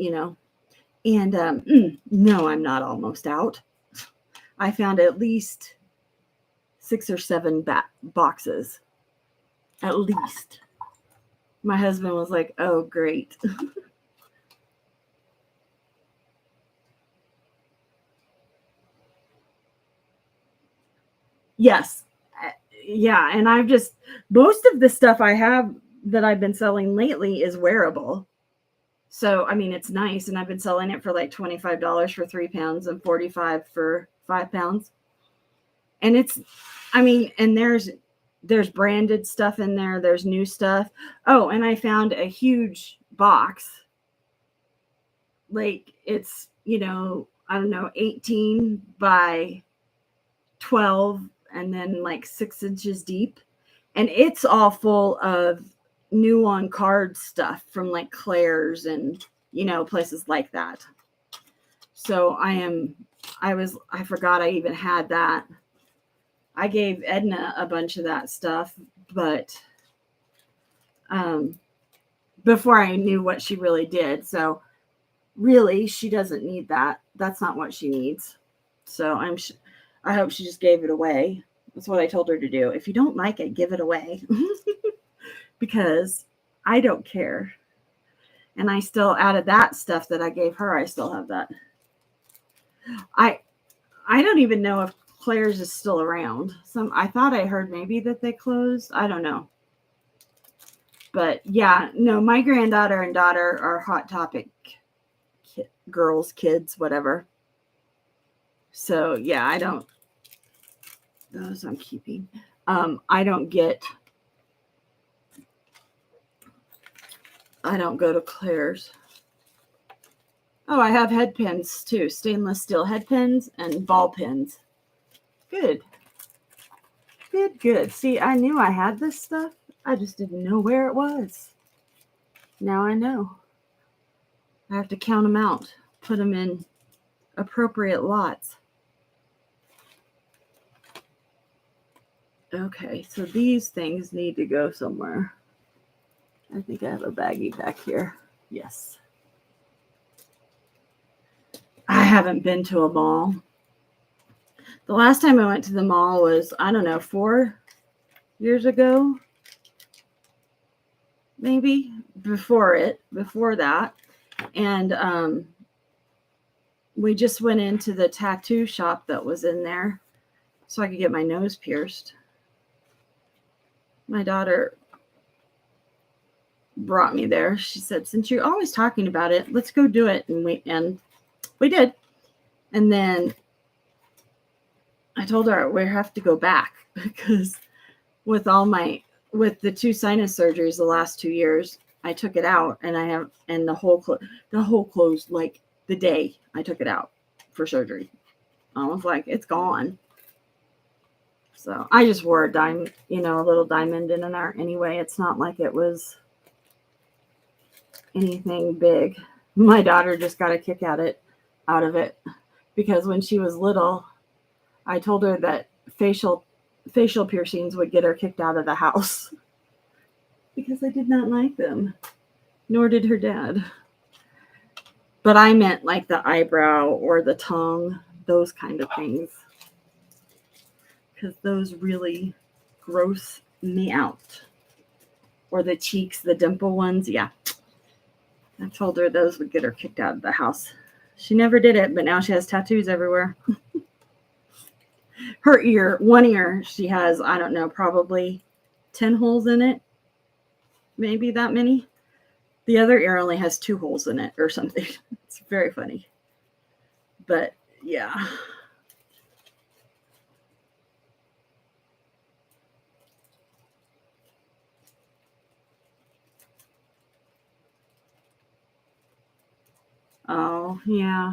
and no, I'm not almost out. I found at least 6 or 7 boxes. At least. My husband was like, oh, great. Yes. Yeah. And most of the stuff I have that I've been selling lately is wearable. So, I mean, it's nice. And I've been selling it for like $25 for 3 pounds and $45 for 5 pounds. And and there's branded stuff in there. There's new stuff. Oh, and I found a huge box. Like it's, I don't know, 18 by 12 and then like 6 inches deep. And it's all full of new on card stuff from like Claire's and, places like that. So I forgot I even had that. I gave Edna a bunch of that stuff, but before I knew what she really did. So really, she doesn't need that. That's not what she needs. So I hope she just gave it away. That's what I told her to do. If you don't like it, give it away. Because I don't care. And I still added that stuff that I gave her. I still have that. I don't even know if Claire's is still around. I thought I heard maybe that they closed. I don't know. But yeah, no, my granddaughter and daughter are Hot Topic girls, kids, whatever. So yeah, those I'm keeping. I don't go to Claire's. Oh, I have head pins too. Stainless steel head pins and ball pins. Good. Good. See, I knew I had this stuff. I just didn't know where it was. Now I know. I have to count them out. Put them in appropriate lots. Okay, so these things need to go somewhere. I think I have a baggie back here. Yes. I haven't been to a mall. The last time I went to the mall was, I don't know, 4 years ago. Maybe before that. And we just went into the tattoo shop that was in there so I could get my nose pierced. My daughter brought me there. She said, since you're always talking about it, let's go do it. And we did. And then I told her we have to go back because with the 2 sinus surgeries the last 2 years, I took it out and the whole closed like the day I took it out for surgery. I was like, it's gone. So I just wore a diamond, a little diamond in there anyway. It's not like it was anything big. My daughter just got a kick out of it because when she was little, I told her that facial piercings would get her kicked out of the house because I did not like them, nor did her dad. But I meant like the eyebrow or the tongue, those kind of things, because those really gross me out. Or the cheeks, the dimple ones, yeah. I told her those would get her kicked out of the house. She never did it, but now she has tattoos everywhere. Her one ear, she has, I don't know, probably 10 holes in it. Maybe that many. The other ear only has 2 holes in it or something. It's very funny. But yeah. Oh, yeah.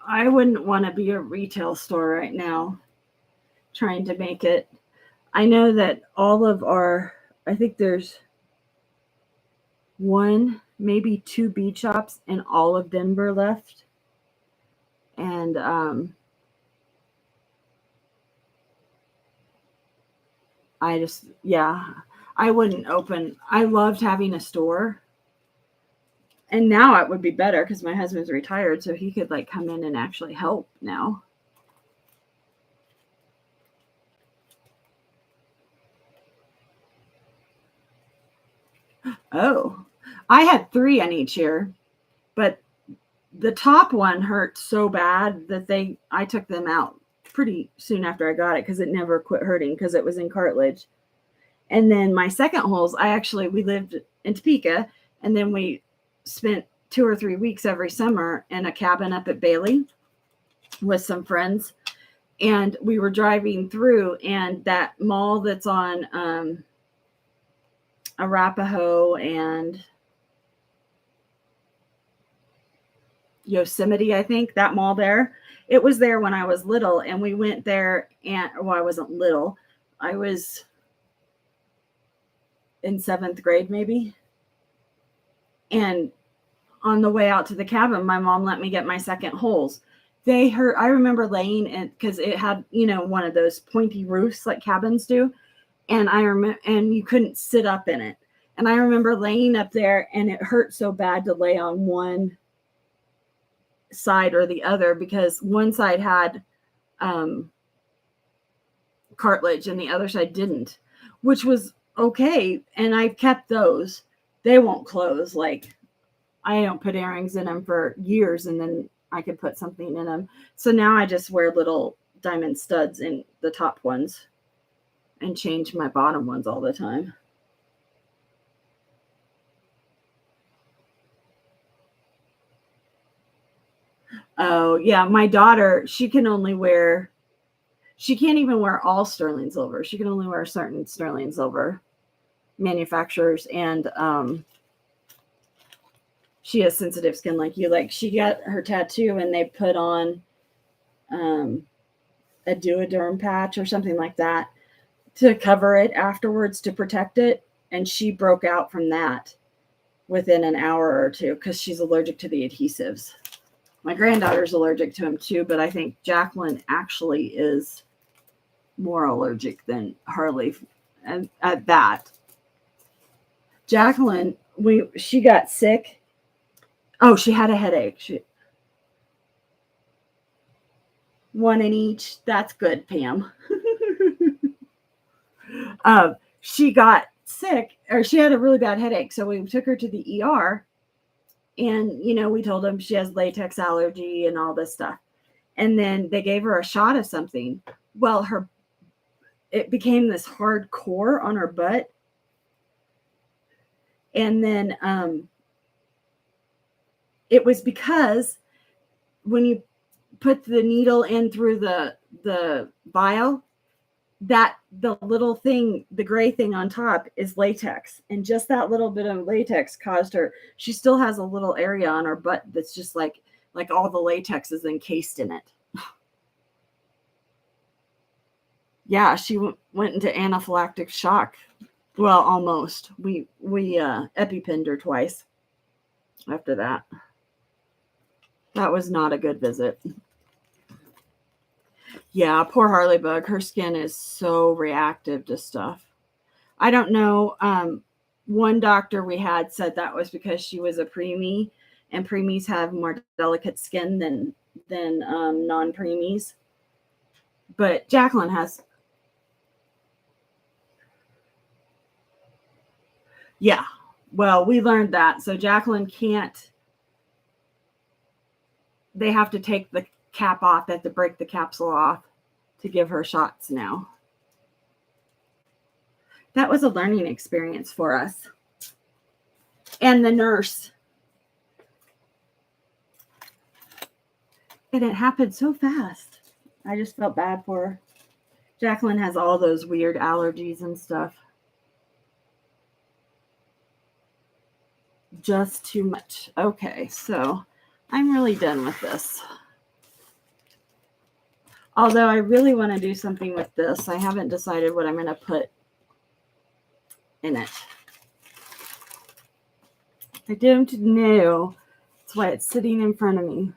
I wouldn't want to be a retail store right now trying to make it. I know that I think there's 1, maybe 2 bead shops in all of Denver left. And I wouldn't open. I loved having a store. And now it would be better because my husband's retired, so he could like come in and actually help now. Oh, I had 3 on each ear, but the top one hurt so bad that I took them out pretty soon after I got it because it never quit hurting because it was in cartilage. And then my second holes, we lived in Topeka, and then we spent 2 or 3 weeks every summer in a cabin up at Bailey with some friends. And we were driving through, and that mall that's on Arapahoe and Yosemite, I think, that mall there. It was there when I was little, and we went there, and well, I wasn't little. I was in 7th grade, maybe. And on the way out to the cabin, my mom let me get my second holes. They hurt. I remember laying in because it had, one of those pointy roofs like cabins do. And and you couldn't sit up in it. And I remember laying up there, and it hurt so bad to lay on one side or the other because one side had cartilage and the other side didn't, which was okay. And I've kept those. They won't close. Like, I don't put earrings in them for years, and then I could put something in them. So now I just wear little diamond studs in the top ones and change my bottom ones all the time. Oh, yeah. My daughter, she can't even wear all sterling silver. She can only wear certain sterling silver manufacturers. And she has sensitive skin like you. Like, she got her tattoo and they put on a Duoderm patch or something like that to cover it afterwards to protect it. And she broke out from that within an hour or two because she's allergic to the adhesives. My granddaughter's allergic to them too, but I think Jacqueline actually is more allergic than Harley at that. Jacqueline, she got sick. Oh, she had a headache. One in each. That's good, Pam. She got sick, or she had a really bad headache, so we took her to the ER. And, we told them she has latex allergy and all this stuff. And then they gave her a shot of something. Well, it became this hard core on her butt. And then it was because when you put the needle in through the vial, that the little thing, the gray thing on top is latex. And just that little bit of latex caused her, she still has a little area on her butt that's just like all the latex is encased in it. Yeah, she went into anaphylactic shock. Well, almost. We EpiPenned her twice after that. That was not a good visit. Yeah, poor Harley Bug. Her skin is so reactive to stuff. I don't know. One doctor we had said that was because she was a preemie, and preemies have more delicate skin than non-preemies. But Jacqueline has. Yeah. Well, we learned that. So Jacqueline can't. They have to take the cap off. They have to break the capsule off to give her shots now. That was a learning experience for us. And the nurse. And it happened so fast. I just felt bad for her. Jacqueline has all those weird allergies and stuff. Just too much. Okay, so I'm really done with this. Although I really want to do something with this. I haven't decided what I'm going to put in it. I don't know. That's why it's sitting in front of me.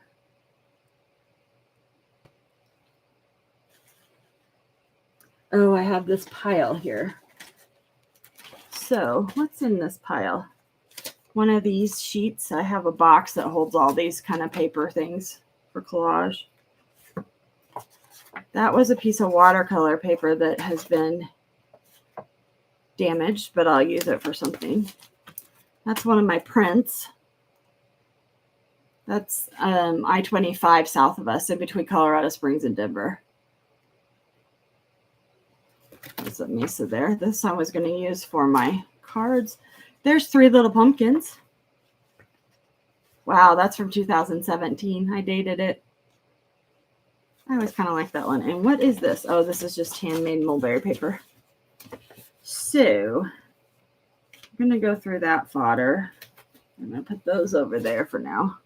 Oh, I have this pile here. So what's in this pile? One of these sheets. I have a box that holds all these kind of paper things for collage. That was a piece of watercolor paper that has been damaged, but I'll use it for something. That's one of my prints. That's I-25 south of us, in between Colorado Springs and Denver. There's a mesa there. This I was going to use for my cards. There's 3 little pumpkins. Wow, that's from 2017. I dated it. I always kind of like that one. And what is this? Oh, this is just handmade mulberry paper. So I'm going to go through that fodder. I'm going to put those over there for now.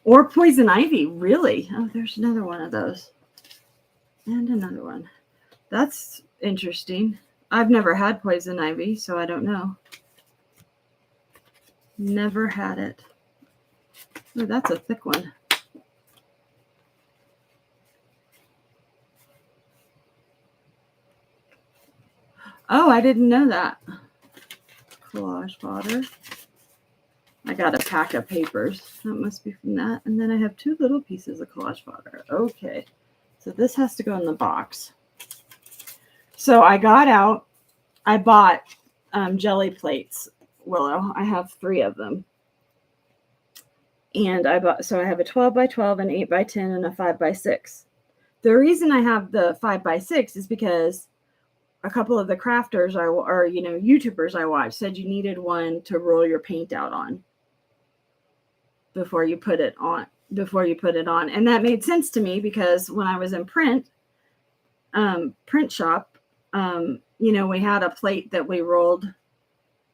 Or poison ivy, really? Oh, there's another one of those. And another one. That's interesting. I've never had poison ivy, so I don't know. Never had it. Oh, that's a thick one. Oh, I didn't know that. Collage fodder. I got a pack of papers. That must be from that. And then I have 2 little pieces of collage fodder. Okay. So this has to go in the box. So I bought jelly plates, Willow. I have 3 of them. And I have a 12 by 12, an 8 by 10, and a 5 by 6. The reason I have the 5 by 6 is because a couple of the crafters or YouTubers I watched said you needed one to roll your paint out on before you put it on. And that made sense to me because when I was in print shop, we had a plate that we rolled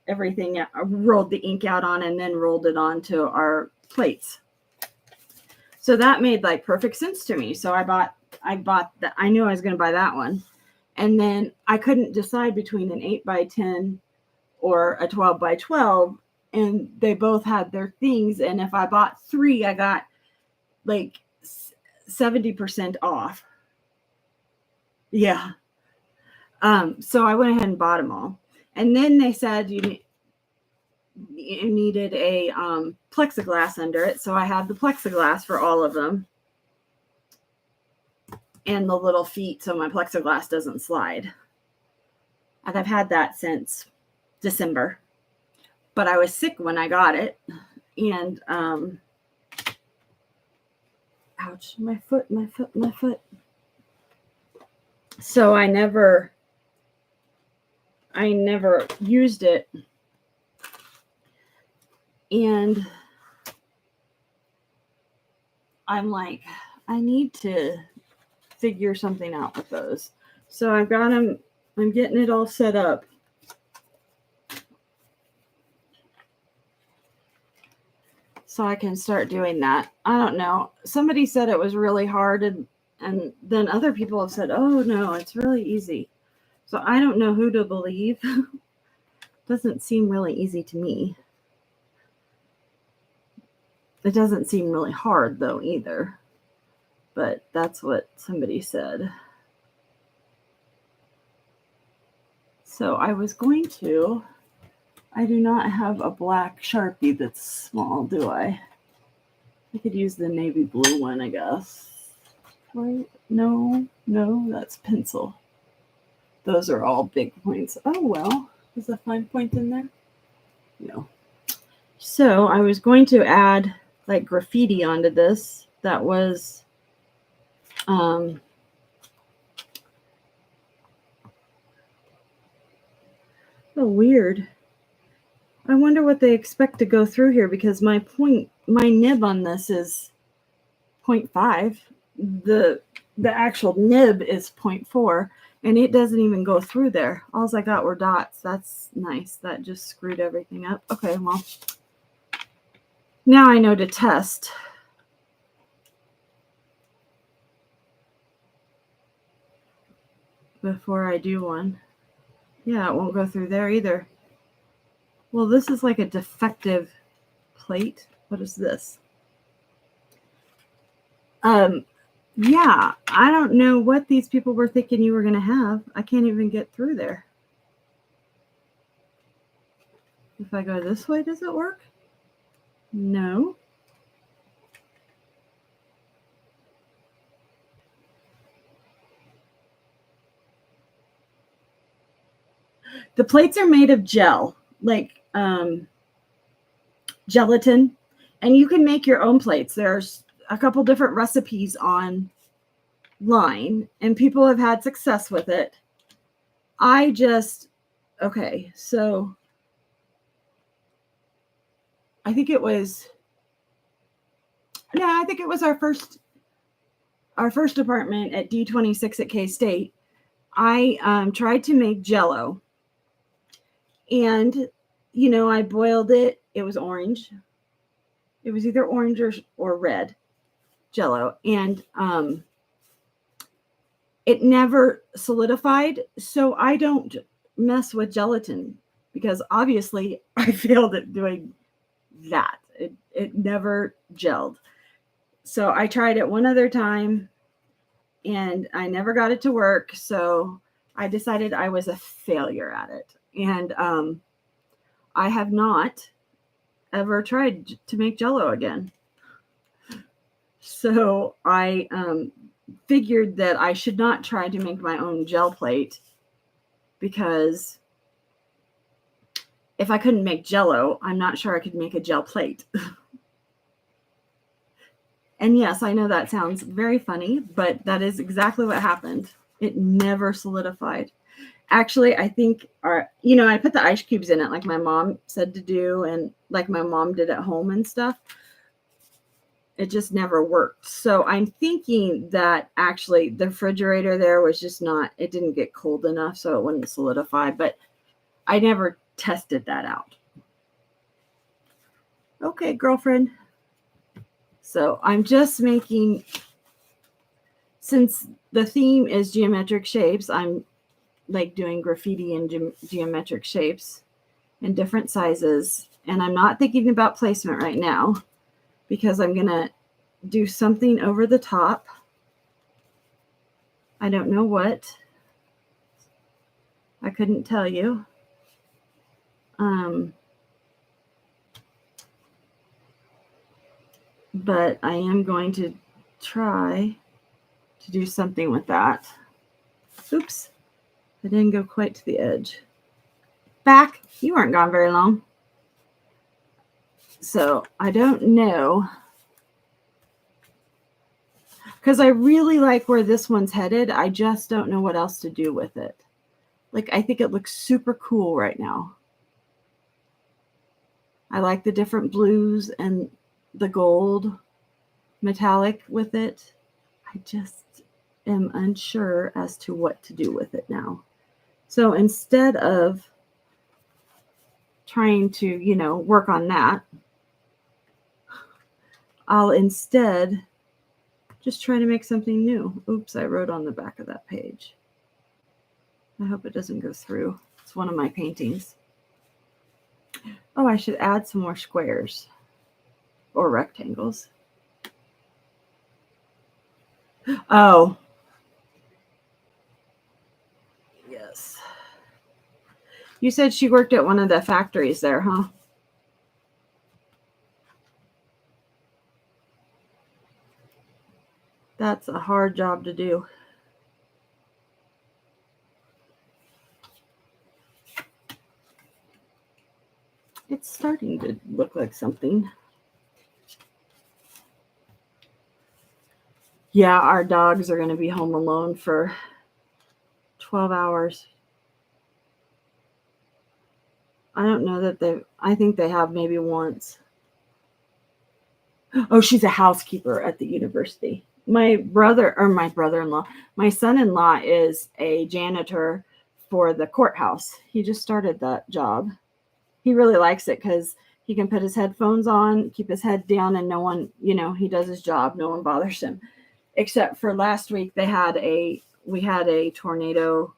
the ink out on and then rolled it onto our plates. So that made like perfect sense to me. So I bought that. I knew I was going to buy that one. And then I couldn't decide between an 8 by 10 or a 12 by 12. And they both had their things. And if I bought 3, I got like 70% off. Yeah. So I went ahead and bought them all. And then they said you needed a plexiglass under it. So I have the plexiglass for all of them. And the little feet so my plexiglass doesn't slide. And I've had that since December. But I was sick when I got it. And ouch, my foot. So I never used it. And I'm like, I need to figure something out with those. So I've got them, I'm getting it all set up. So I can start doing that. I don't know. Somebody said it was really hard and then other people have said, oh no, it's really easy. So I don't know who to believe. Doesn't seem really easy to me. It doesn't seem really hard though either. But that's what somebody said. So I do not have a black Sharpie that's small, do I? I could use the navy blue one, I guess. Right? No, that's pencil. Those are all big points. Oh, well, is a fine point in there? No. So I was going to add like graffiti onto this. That was so weird. I wonder what they expect to go through here because my nib on this is 0.5. The actual nib is 0.4 and it doesn't even go through there. All I got were dots. That's nice. That just screwed everything up. Okay, well, now I know to test. Before I do one. Yeah, it won't go through there either. Well, this is like a defective plate. What is this? Yeah, I don't know what these people were thinking you were going to have. I can't even get through there. If I go this way, does it work? No. The plates are made of gel, like gelatin, and you can make your own plates. There's a couple different recipes online, and people have had success with it. Okay, so I think it was our first apartment at D26 at K-State. I tried to make Jell-O, and I boiled it. It was orange. It was either orange or red Jell-O, and it never solidified. So I don't mess with gelatin because obviously I failed at doing that. It never gelled. So I tried it one other time and I never got it to work. So I decided I was a failure at it. And I have not ever tried to make Jell-O again. So I figured that I should not try to make my own gel plate, because if I couldn't make Jell-O, I'm not sure I could make a gel plate. And yes, I know that sounds very funny, but that is exactly what happened. It never solidified. Actually, I think I put the ice cubes in it like my mom said to do, and like my mom did at home and stuff. It just never worked. So I'm thinking that actually the refrigerator there was just it didn't get cold enough so it wouldn't solidify, but I never tested that out. Okay, girlfriend. So I'm just making, since the theme is geometric shapes, I'm like doing graffiti in geometric shapes in different sizes. And I'm not thinking about placement right now because I'm going to do something over the top. I don't know what. I couldn't tell you. But I am going to try to do something with that. Oops. I didn't go quite to the edge. Back. You weren't gone very long. So I don't know. Because I really like where this one's headed. I just don't know what else to do with it. Like, I think it looks super cool right now. I like the different blues and the gold metallic with it. I just am unsure as to what to do with it now. So instead of trying to, work on that, I'll instead just try to make something new. Oops, I wrote on the back of that page. I hope it doesn't go through. It's one of my paintings. Oh, I should add some more squares or rectangles. Oh. Yes. You said she worked at one of the factories there, huh? That's a hard job to do. It's starting to look like something. Yeah, our dogs are going to be home alone for 12 hours. I don't know that I think they have maybe once. Oh, she's a housekeeper at the university. My brother-in-law, my son-in-law is a janitor for the courthouse. He just started that job. He really likes it because he can put his headphones on, keep his head down, and no one, he does his job. No one bothers him. Except for last week, we had a tornado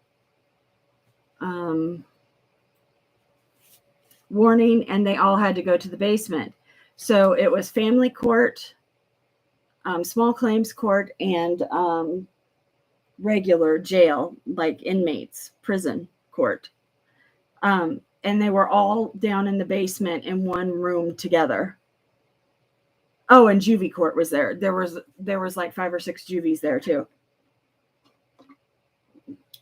warning, and they all had to go to the basement. So it was family court, small claims court, and regular jail, like inmates, prison court. And they were all down in the basement in one room together. Oh, and juvie court was there. There was like 5 or 6 juvies there too.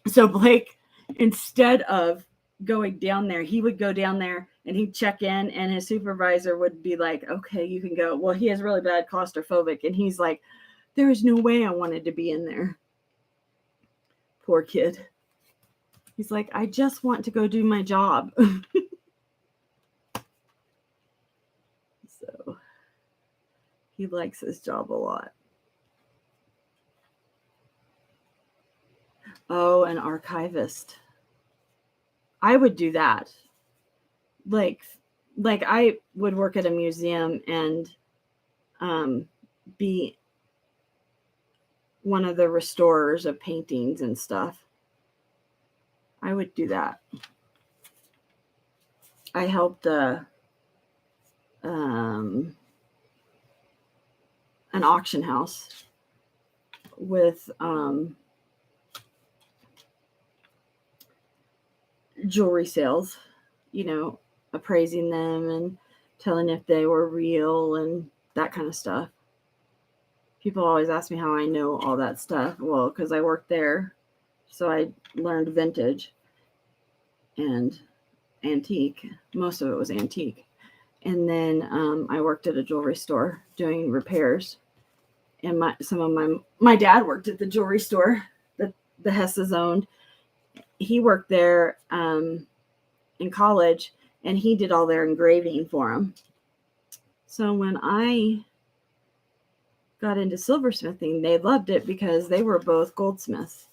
So Blake, instead of going down there, he would go down there and he'd check in, and his supervisor would be like, okay, you can go. Well, he has really bad claustrophobic, and he's like, there is no way I wanted to be in there. Poor kid. He's like, I just want to go do my job. So he likes his job a lot. Oh, an archivist. I would do that. Like I would work at a museum and be one of the restorers of paintings and stuff. I would do that. I helped an auction house with jewelry sales, appraising them and telling if they were real and that kind of stuff. People always ask me how I know all that stuff. Well, because I worked there, so I learned vintage and antique. Most of it was antique. And then I worked at a jewelry store doing repairs. And my dad worked at the jewelry store that the Hesses owned. He worked there in college, and he did all their engraving for them. So when I got into silversmithing, they loved it because they were both goldsmiths.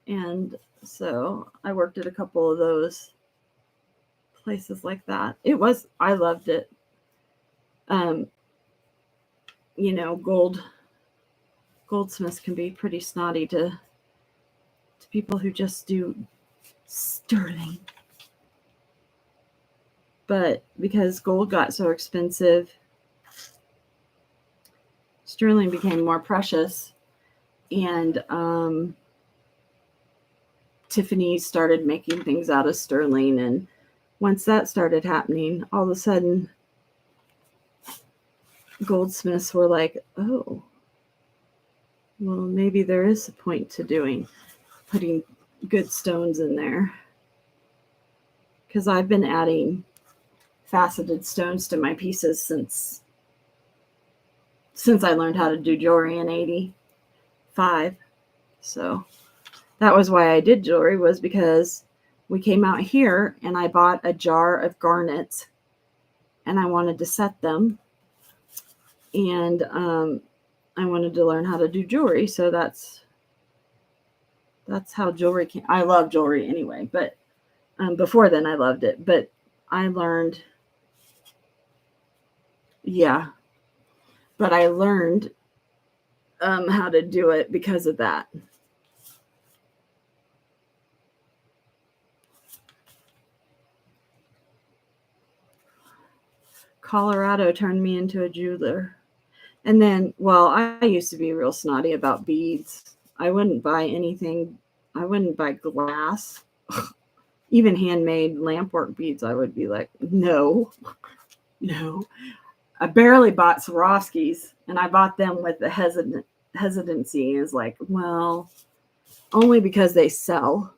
And so I worked at a couple of those places like that. I loved it. Goldsmiths can be pretty snotty to people who just do sterling. But because gold got so expensive, sterling became more precious, and Tiffany started making things out of sterling. And once that started happening, all of a sudden goldsmiths were like, oh, well, maybe there is a point to putting good stones in there. Because I've been adding faceted stones to my pieces since I learned how to do jewelry in 85. So that was why I did jewelry, was because we came out here and I bought a jar of garnets and I wanted to set them. And I wanted to learn how to do jewelry. So that's how jewelry came. I love jewelry anyway, but before then I loved it. But I learned, how to do it because of that. Colorado turned me into a jeweler. And then, I used to be real snotty about beads. I wouldn't buy anything. I wouldn't buy glass, even handmade lampwork beads. I would be like, no. I barely bought Swarovskis, and I bought them with the hesitancy. Is like, well, only because they sell.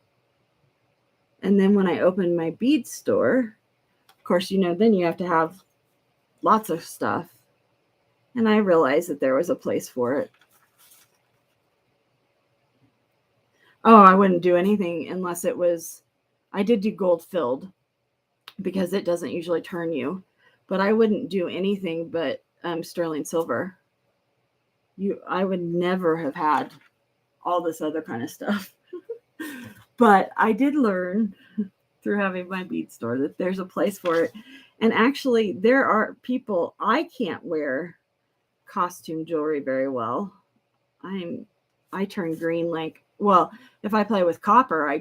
And then when I opened my bead store, of course, then you have to have lots of stuff. And I realized that there was a place for it. Oh, I wouldn't do anything unless I did do gold filled because it doesn't usually turn you. But I wouldn't do anything but sterling silver. I would never have had all this other kind of stuff. But I did learn through having my bead store that there's a place for it. And actually, there are people, I can't wear costume jewelry very well. I turn green if I play with copper, I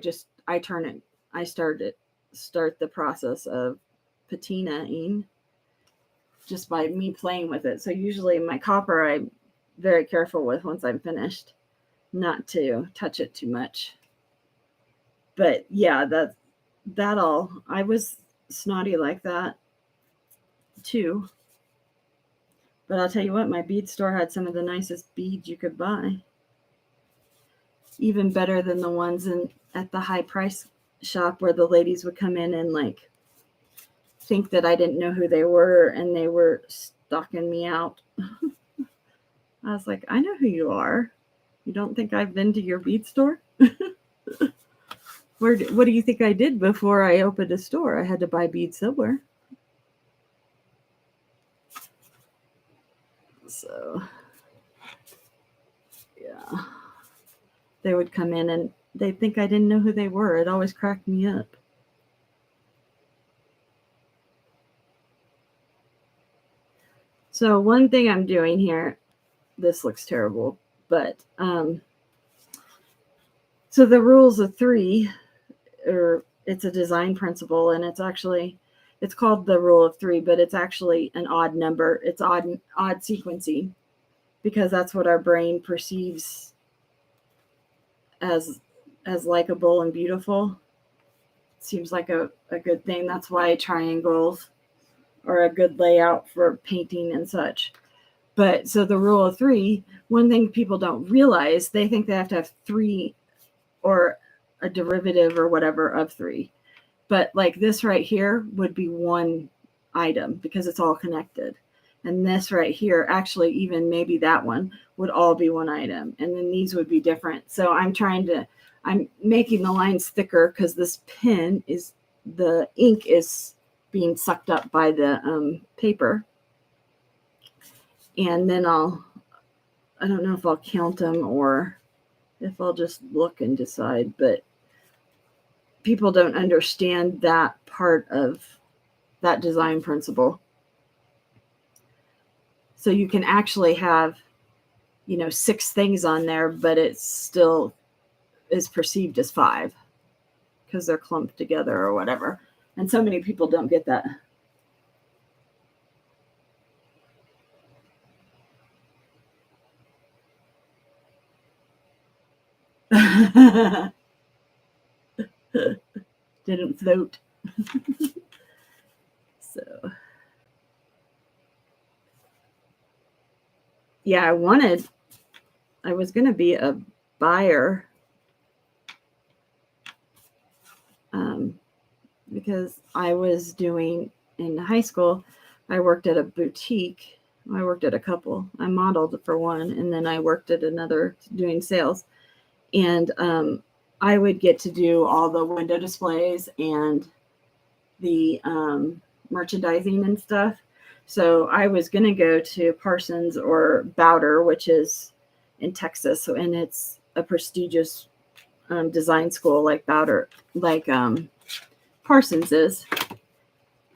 turn it. I start it start the process of patinaing just by me playing with it. So usually my copper, I'm very careful with once I'm finished, not to touch it too much. But yeah, that all. I was snotty like that too. But I'll tell you what, my bead store had some of the nicest beads you could buy. Even better than the ones at the high price shop where the ladies would come in and like think that I didn't know who they were and they were stalking me out. I was like, I know who you are. You don't think I've been to your bead store? What do you think I did before I opened a store? I had to buy beads somewhere. So, yeah. They would come in and they'd think I didn't know who they were. It always cracked me up. So one thing I'm doing here, this looks terrible, but so the rules of three, or it's a design principle, and it's called the rule of three, but it's actually an odd number. It's odd sequencing because that's what our brain perceives as likable and beautiful. It seems like a good thing. That's why triangles are a good layout for painting and such. But so the rule of three, one thing people don't realize, they think they have to have three or a derivative or whatever of three. But like this right here would be one item because it's all connected. And this right here, actually, even maybe that one would all be one item. And then these would be different. So I'm making the lines thicker because this pen the ink is being sucked up by the paper. And then I don't know if I'll count them or if I'll just look and decide, but people don't understand that part of that design principle. So you can actually have, 6 things on there, but it still is perceived as 5 because they're clumped together or whatever. And so many people don't get that. Didn't float. So yeah, I was going to be a buyer because I was doing in high school, I worked at a boutique. I worked at a couple. I modeled for one, and then I worked at another doing sales. And I would get to do all the window displays and the merchandising and stuff. So I was going to go to Parsons or Bowder, which is in Texas. And it's a prestigious design school like Bowder, like Parsons is.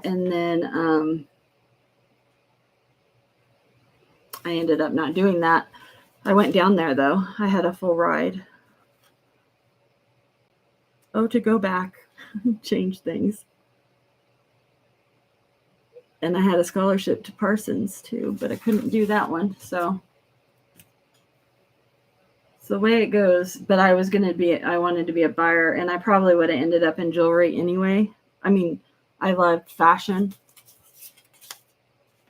And then I ended up not doing that. I went down there, though. I had a full ride. Oh, to go back, change things. And I had a scholarship to Parsons, too, but I couldn't do that one. So it's the way it goes. But I wanted to be a buyer, and I probably would have ended up in jewelry anyway. I mean, I loved fashion,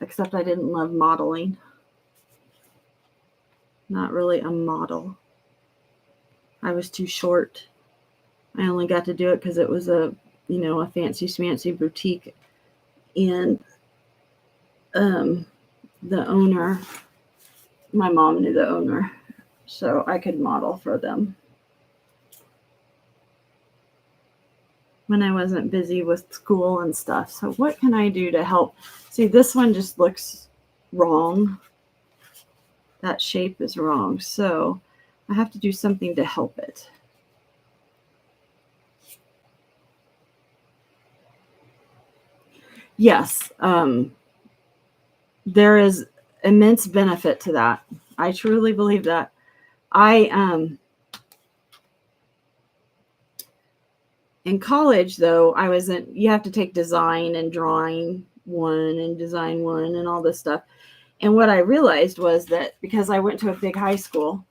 except I didn't love modeling. Not really a model. I was too short. I only got to do it because it was a fancy schmancy boutique. And the owner, my mom knew the owner, so I could model for them when I wasn't busy with school and stuff. So what can I do to help? See, this one just looks wrong. That shape is wrong. So I have to do something to help it. Yes, there is immense benefit to that. I truly believe that. In college, though, you have to take design and drawing one and design one and all this stuff. And what I realized was that because I went to a big high school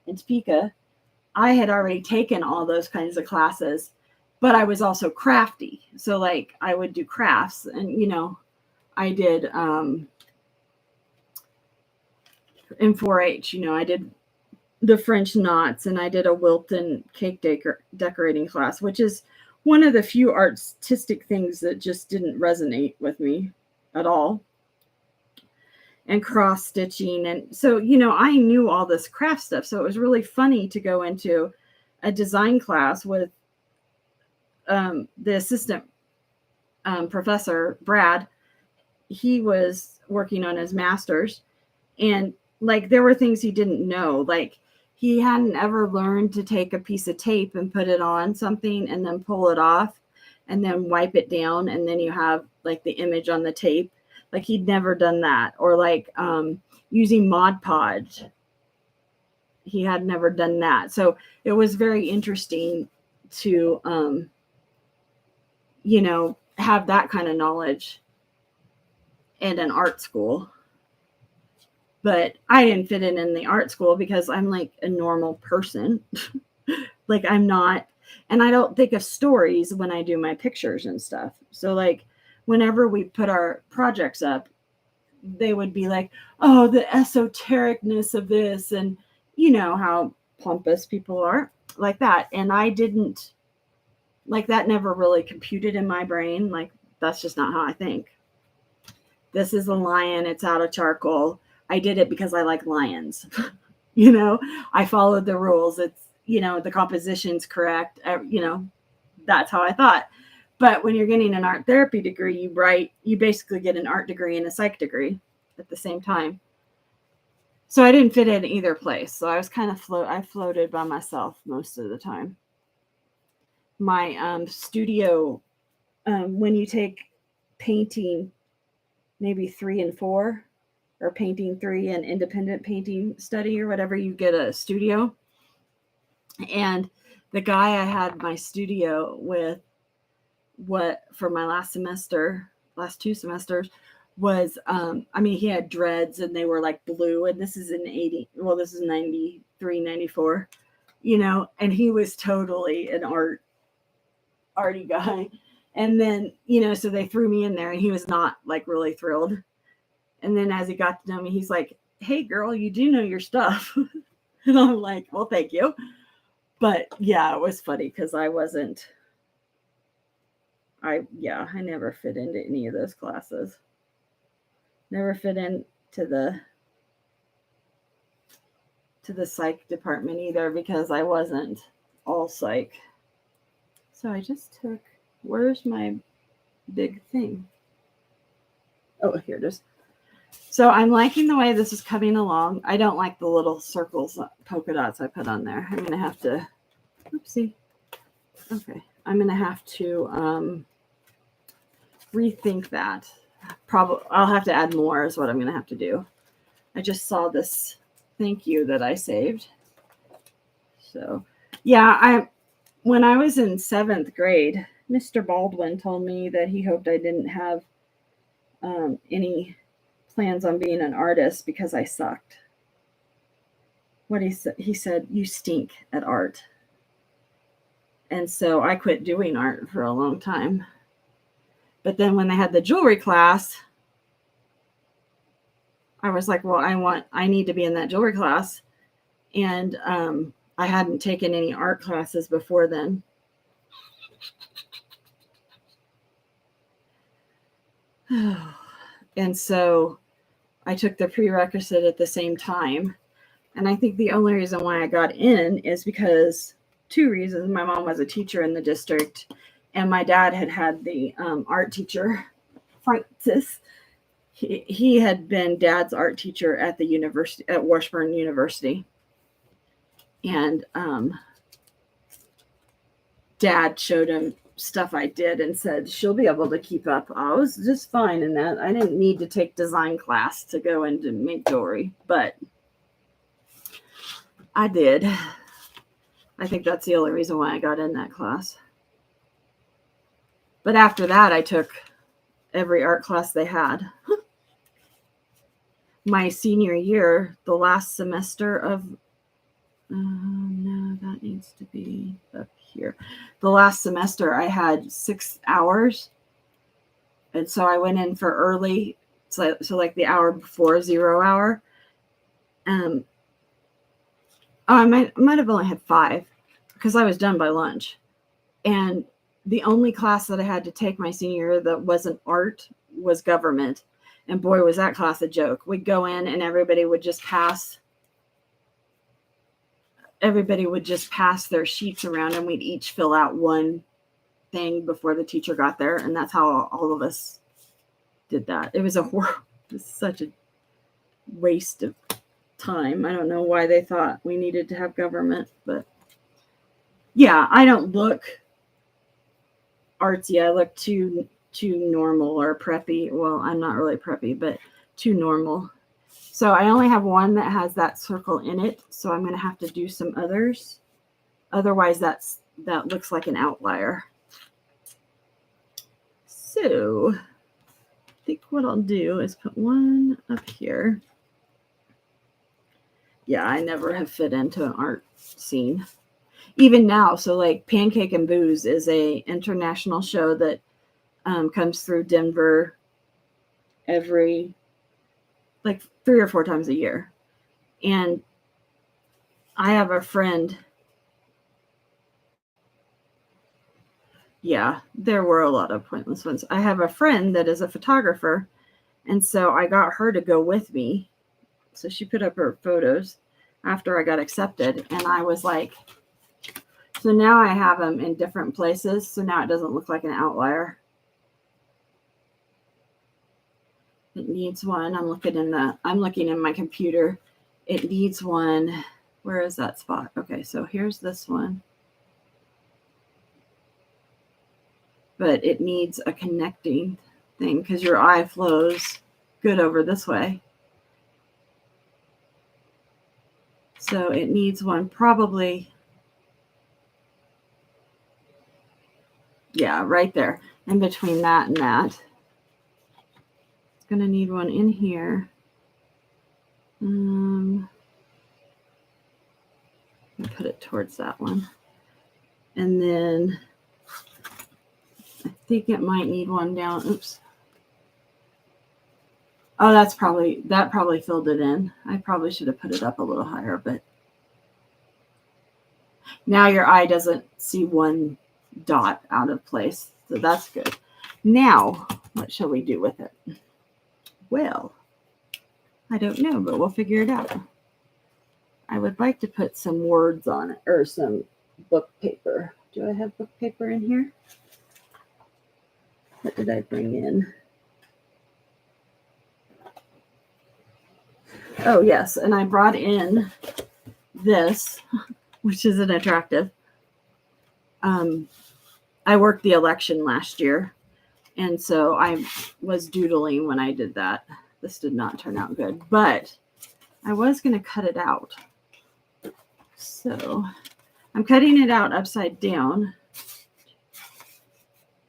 in Topeka, I had already taken all those kinds of classes, but I was also crafty. So like I would do crafts and, I did, in 4-H, I did the French knots, and I did a Wilton cake decorating class, which is one of the few artistic things that just didn't resonate with me at all. And cross stitching. And so, I knew all this craft stuff. So it was really funny to go into a design class with the assistant professor, Brad. He was working on his master's, and like there were things he didn't know. Like he hadn't ever learned to take a piece of tape and put it on something and then pull it off and then wipe it down. And then you have like the image on the tape. Like he'd never done that. Or like using Mod Podge. He had never done that. So it was very interesting to, have that kind of knowledge in an art school. But I didn't fit in the art school because I'm like a normal person. Like I'm not, and I don't think of stories when I do my pictures and stuff. So like whenever we put our projects up, they would be like, oh, the esotericness of this. And you know how pompous people are like that. And I didn't, like that never really computed in my brain. Like that's just not how I think. This is a lion. It's out of charcoal. I did it because I like lions. I followed the rules. It's, the composition's correct. That's how I thought. But when you're getting an art therapy degree, you basically get an art degree and a psych degree at the same time. So I didn't fit in either place. So I was kind of I floated by myself most of the time. My studio, when you take painting, maybe 3 and 4, or painting 3 and independent painting study or whatever, you get a studio. And the guy I had my studio with, for my last 2 semesters, was he had dreads and they were like blue, and this is 93, 94, and he was totally an arty guy. And then, so they threw me in there and he was not like really thrilled. And then as he got to know me, he's like, hey girl, you do know your stuff. And I'm like, well, thank you. But yeah, it was funny because I never fit into any of those classes. Never fit into the psych department either because I wasn't all psych. So I just took, where's my big thing? Oh, here it is. So I'm liking the way this is coming along. I don't like the little circles, polka dots I put on there. I'm going to have to, oopsie. Okay. I'm going to have to rethink that. Probably I'll have to add more is what I'm going to have to do. I just saw this thank you that I saved. So yeah, when I was in 7th grade, Mr. Baldwin told me that he hoped I didn't have any plans on being an artist because I sucked. What he said, you stink at art. And so I quit doing art for a long time. But then when they had the jewelry class, I was like, well, I need to be in that jewelry class. And I hadn't taken any art classes before then. And so I took the prerequisite at the same time. And I think the only reason why I got in is because 2 reasons. My mom was a teacher in the district, and my dad had the art teacher, Francis. He had been Dad's art teacher at the university, at Washburn University. And Dad showed him stuff I did and said, she'll be able to keep up. I was just fine in that. I didn't need to take design class to go into make jewelry, but I did. I think that's the only reason why I got in that class. But after that, I took every art class they had. My senior year, the last semester of, no, that needs to be up here. The last semester, I had 6 hours. And so I went in for early, so like the hour before 0 hour. I might have only had 5 because I was done by lunch. And the only class that I had to take my senior year that wasn't art was government. And boy, was that class a joke. We'd go in and everybody would just pass their sheets around, and we'd each fill out one thing before the teacher got there. And that's how all of us did that. It was such a waste of time. I don't know why they thought we needed to have government, but yeah, I don't look artsy. I look too normal or preppy. Well, I'm not really preppy, but too normal. So I only have one that has that circle in it. So I'm going to have to do some others. Otherwise, that looks like an outlier. So I think what I'll do is put one up here. Yeah, I never have fit into an art scene. Even now, so like Pancake and Booze is a international show that comes through Denver every like 3 or 4 times a year. And I have a friend. Yeah, there were a lot of pointless ones. I have a friend that is a photographer. And so I got her to go with me. So she put up her photos after I got accepted. And I was like, so now I have them in different places. So now it doesn't look like an outlier. It needs one. I'm looking in my computer. It needs one. Where is that spot? Okay, so here's this one. But it needs a connecting thing because your eye flows good over this way. So it needs one probably, yeah, right there. In between that and that. It's going to need one in here. Put it towards that one. And then I think it might need one down. Oops. Oh, that probably filled it in. I probably should have put it up a little higher, but now your eye doesn't see one dot out of place. So that's good. Now, what shall we do with it? Well, I don't know, but we'll figure it out. I would like to put some words on it or some book paper. Do I have book paper in here? What did I bring in? Oh, yes. And I brought in this, which isn't attractive. I worked the election last year, and so I was doodling when I did that. This did not turn out good, but I was going to cut it out. So I'm cutting it out upside down.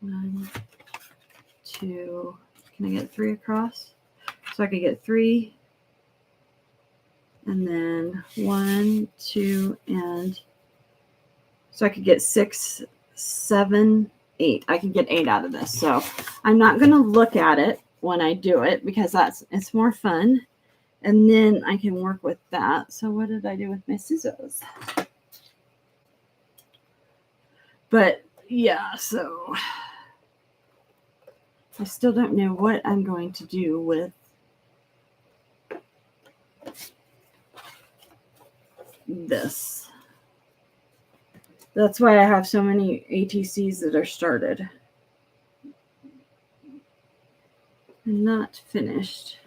1, 2, can I get 3 across? So I could get 3. And then 1, 2, and so I could get 6, 7, 8. I can get 8 out of this. So I'm not going to look at it when I do it because it's more fun. And then I can work with that. So what did I do with my scissors? But yeah, so I still don't know what I'm going to do with this. That's why I have so many ATCs that are started and not finished.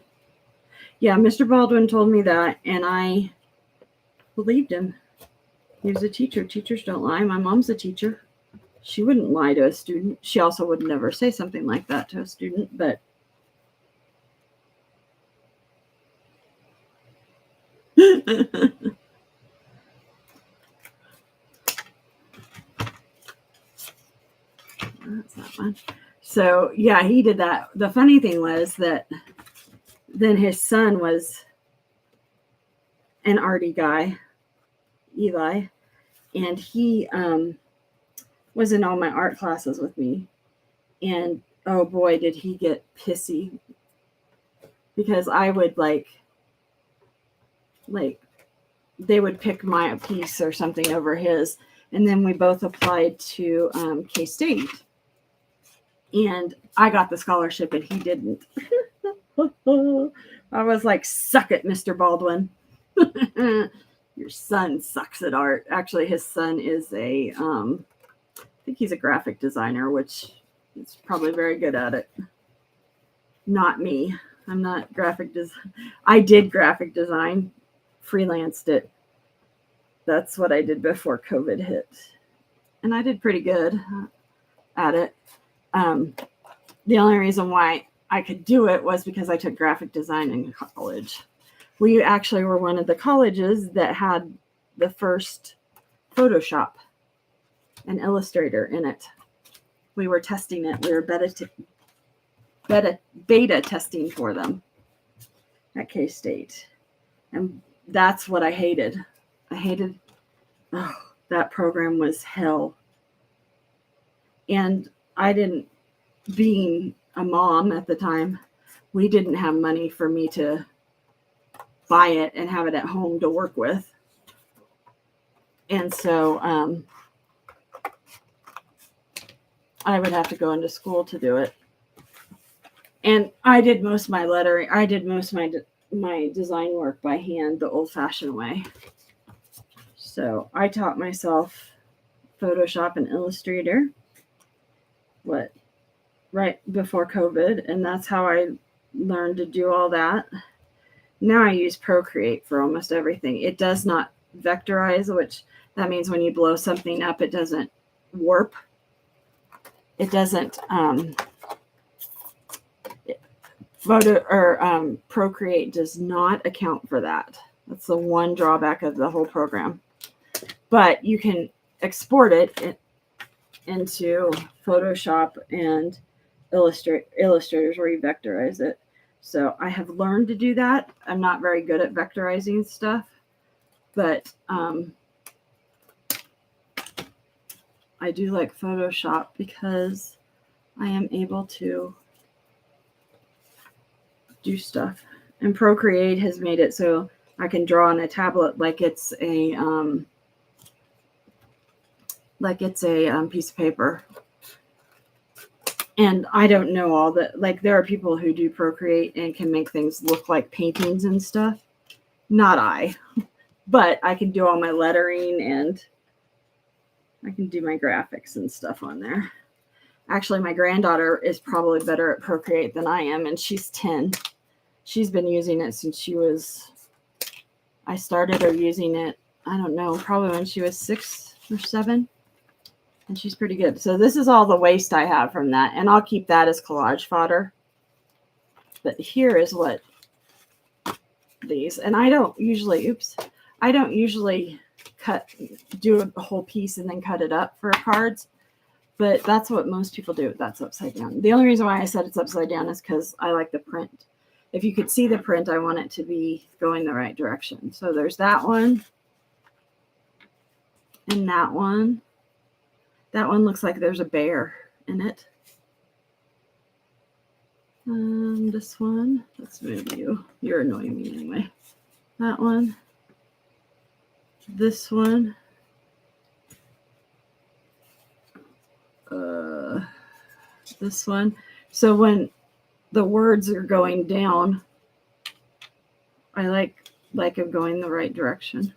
Yeah, Mr. Baldwin told me that, and I believed him. He was a teacher. Teachers don't lie. My mom's a teacher. She wouldn't lie to a student. She also would never say something like that to a student, but that's that one. So yeah, he did that. The funny thing was that then his son was an arty guy, Eli, and he was in all my art classes with me. And oh boy, did he get pissy, because I would like they would pick my piece or something over his, and then we both applied to K-State, and I got the scholarship and he didn't. I was like, suck it, Mr. Baldwin. Your son sucks at art. Actually, his son is I think he's a graphic designer, which is probably very good at it. Not me. I'm not graphic design. I did graphic design, freelanced it. That's what I did before COVID hit. And I did pretty good at it. The only reason why I could do it was because I took graphic design in college. We actually were one of the colleges that had the first Photoshop and Illustrator in it. We were testing it. We were beta testing for them at K-State. And that's what I hated. That program was hell. And I didn't, being a mom at the time, we didn't have money for me to buy it and have it at home to work with. And so I would have to go into school to do it. And I did most of my lettering. I did most of my design work by hand, the old-fashioned way. So I taught myself Photoshop and Illustrator right before COVID, and that's how I learned to do all that. Now I use Procreate for almost everything. It does not vectorize, which that means when you blow something up, it doesn't warp. It doesn't Procreate does not account for that. That's the one drawback of the whole program. But you can export it into Photoshop and Illustrators where you vectorize it. So I have learned to do that. I'm not very good at vectorizing stuff, but I do like Photoshop because I am able to do stuff. And Procreate has made it so I can draw on a tablet like it's a piece of paper. And I don't know all the, like, there are people who do Procreate and can make things look like paintings and stuff. Not I, but I can do all my lettering and I can do my graphics and stuff on there. Actually, my granddaughter is probably better at Procreate than I am, and she's 10. She's been using it since I started her using it, I don't know, probably when she was 6 or 7. And she's pretty good. So this is all the waste I have from that. And I'll keep that as collage fodder. But here is what these, and I don't usually do a whole piece and then cut it up for cards. But that's what most people do. That's upside down. The only reason why I said it's upside down is because I like the print. If you could see the print, I want it to be going the right direction. So there's that one. And that one. That one looks like there's a bear in it. This one. Let's move you. You're annoying me anyway. That one. This one. This one. So when the words are going down, I like them going the right direction.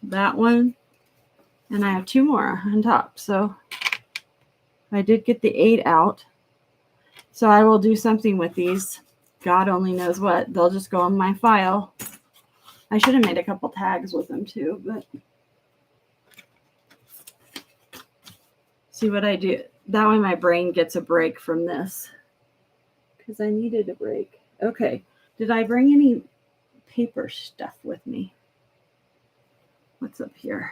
That one. And I have 2 more on top. So I did get the 8 out. So I will do something with these. God only knows what. They'll just go in my file. I should have made a couple tags with them too, but see what I do. That way my brain gets a break from this because I needed a break. Okay. Did I bring any paper stuff with me? What's up here?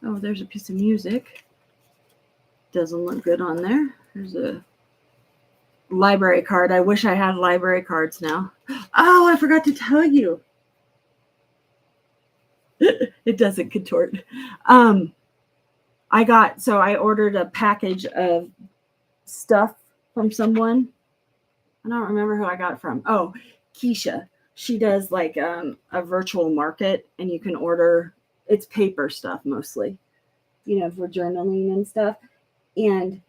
Oh, there's a piece of music. doesn't look good on there. There's a library card. I wish I had library cards now. Oh, I forgot to tell you. It doesn't contort. I ordered a package of stuff from someone. I don't remember who I got it from. Oh, Keisha. She does like a virtual market, and you can order, it's paper stuff mostly, for journaling and stuff. And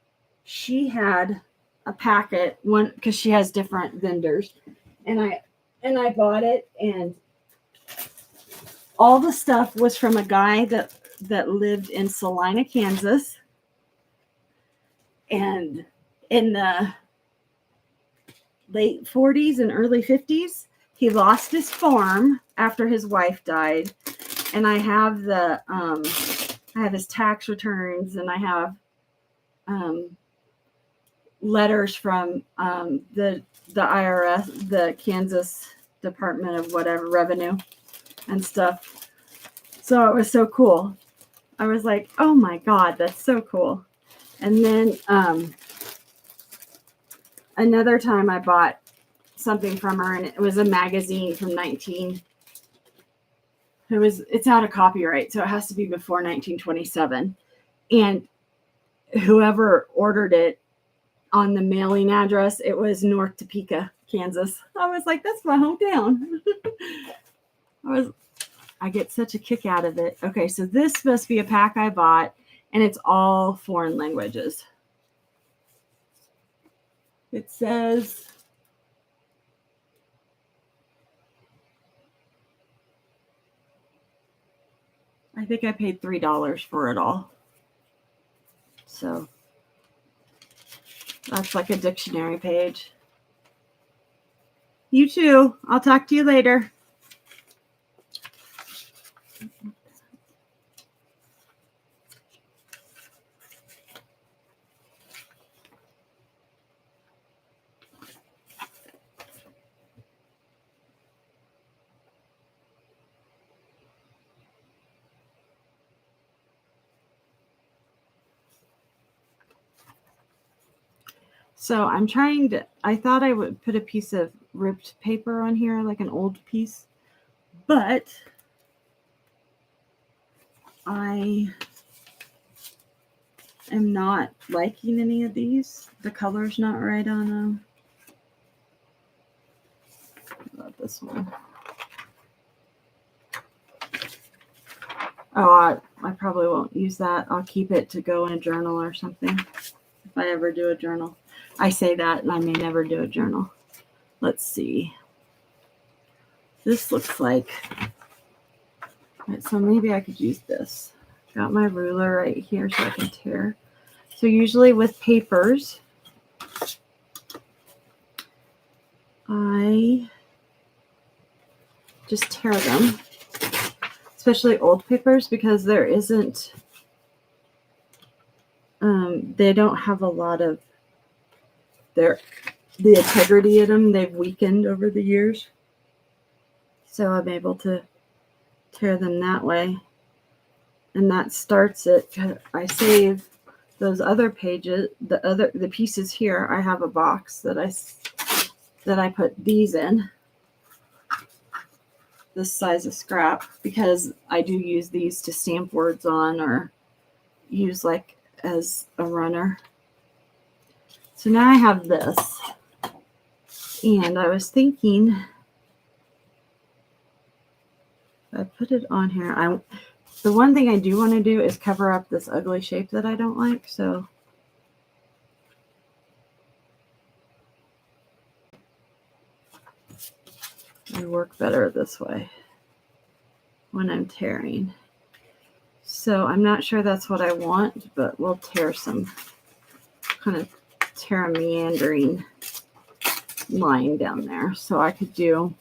she had a packet, one, because she has different vendors, and I bought it, and all the stuff was from a guy that lived in Salina, Kansas, and in the late 40s and early 50s, he lost his farm after his wife died. And I have I have his tax returns, and I have letters from the IRS, the Kansas Department of whatever revenue and stuff. So it was so cool. I was like, oh my God, that's so cool. And then another time I bought something from her, and it was a magazine from it's out of copyright, so it has to be before 1927. And whoever ordered it, on the mailing address, it was North Topeka, Kansas. I was like, that's my hometown. I get such a kick out of it. Okay, so this must be a pack I bought, and it's all foreign languages. It says, I think I paid $3 for it all. So that's like a dictionary page. You too. I'll talk to you later. So I'm I thought I would put a piece of ripped paper on here, like an old piece, but I am not liking any of these. The color's not right on them. What about this one? Oh, I probably won't use that. I'll keep it to go in a journal or something, if I ever do a journal. I say that, and I may never do a journal. Let's see. This looks like, so maybe I could use this. Got my ruler right here so I can tear. So usually with papers, I just tear them, especially old papers, because there isn't, they don't have a lot of the integrity in them. They've weakened over the years. So I'm able to tear them that way. And that starts it. I save those other pages, the pieces here. I have a box that I put these in, this size of scrap, because I do use these to stamp words on or use like as a runner. So now I have this, and I was thinking, I put it on here. The one thing I do want to do is cover up this ugly shape that I don't like. So I work better this way when I'm tearing. So I'm not sure that's what I want, but we'll tear a meandering line down there. So I could do,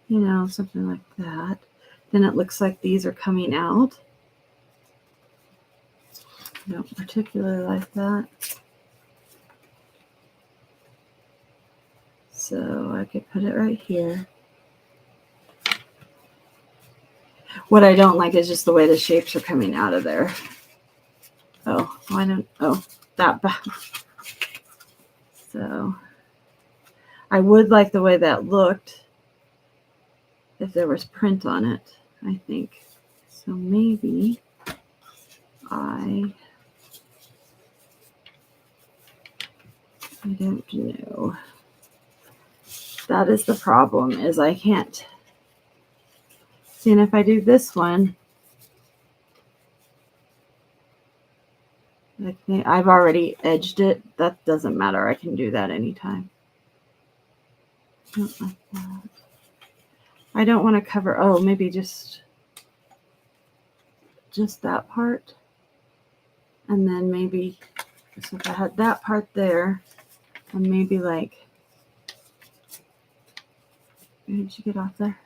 something like that. Then it looks like these are coming out. I don't particularly like that. So I could put it right here. What I don't like is just the way the shapes are coming out of there. Oh, why don't, oh, that back. So I would like the way that looked if there was print on it, I think. So maybe I don't know. That is the problem, is I can't. See, and if I do this one, I've already edged it. That doesn't matter. I can do that anytime. Not like that. I don't want to cover, oh, maybe just that part. And then maybe, so if I had that part there, and maybe like, did you get off there?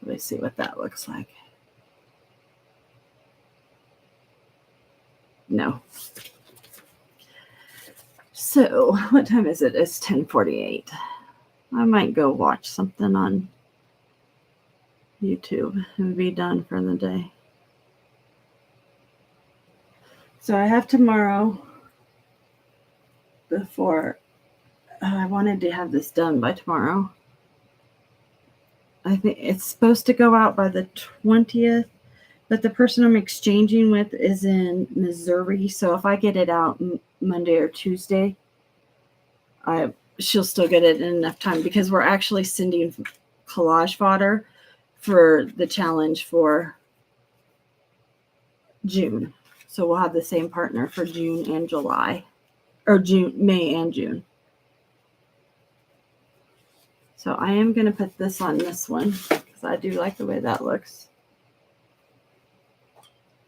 Let's see what that looks like. No. So what time is it? It's 10:48. I might go watch something on YouTube and be done for the day. So I have tomorrow before I wanted to have this done by tomorrow. I think it's supposed to go out by the 20th, but the person I'm exchanging with is in Missouri. So if I get it out Monday or Tuesday, she'll still get it in enough time, because we're actually sending collage fodder for the challenge for June. So we'll have the same partner for June and July, or May and June. So I am going to put this on this one because I do like the way that looks.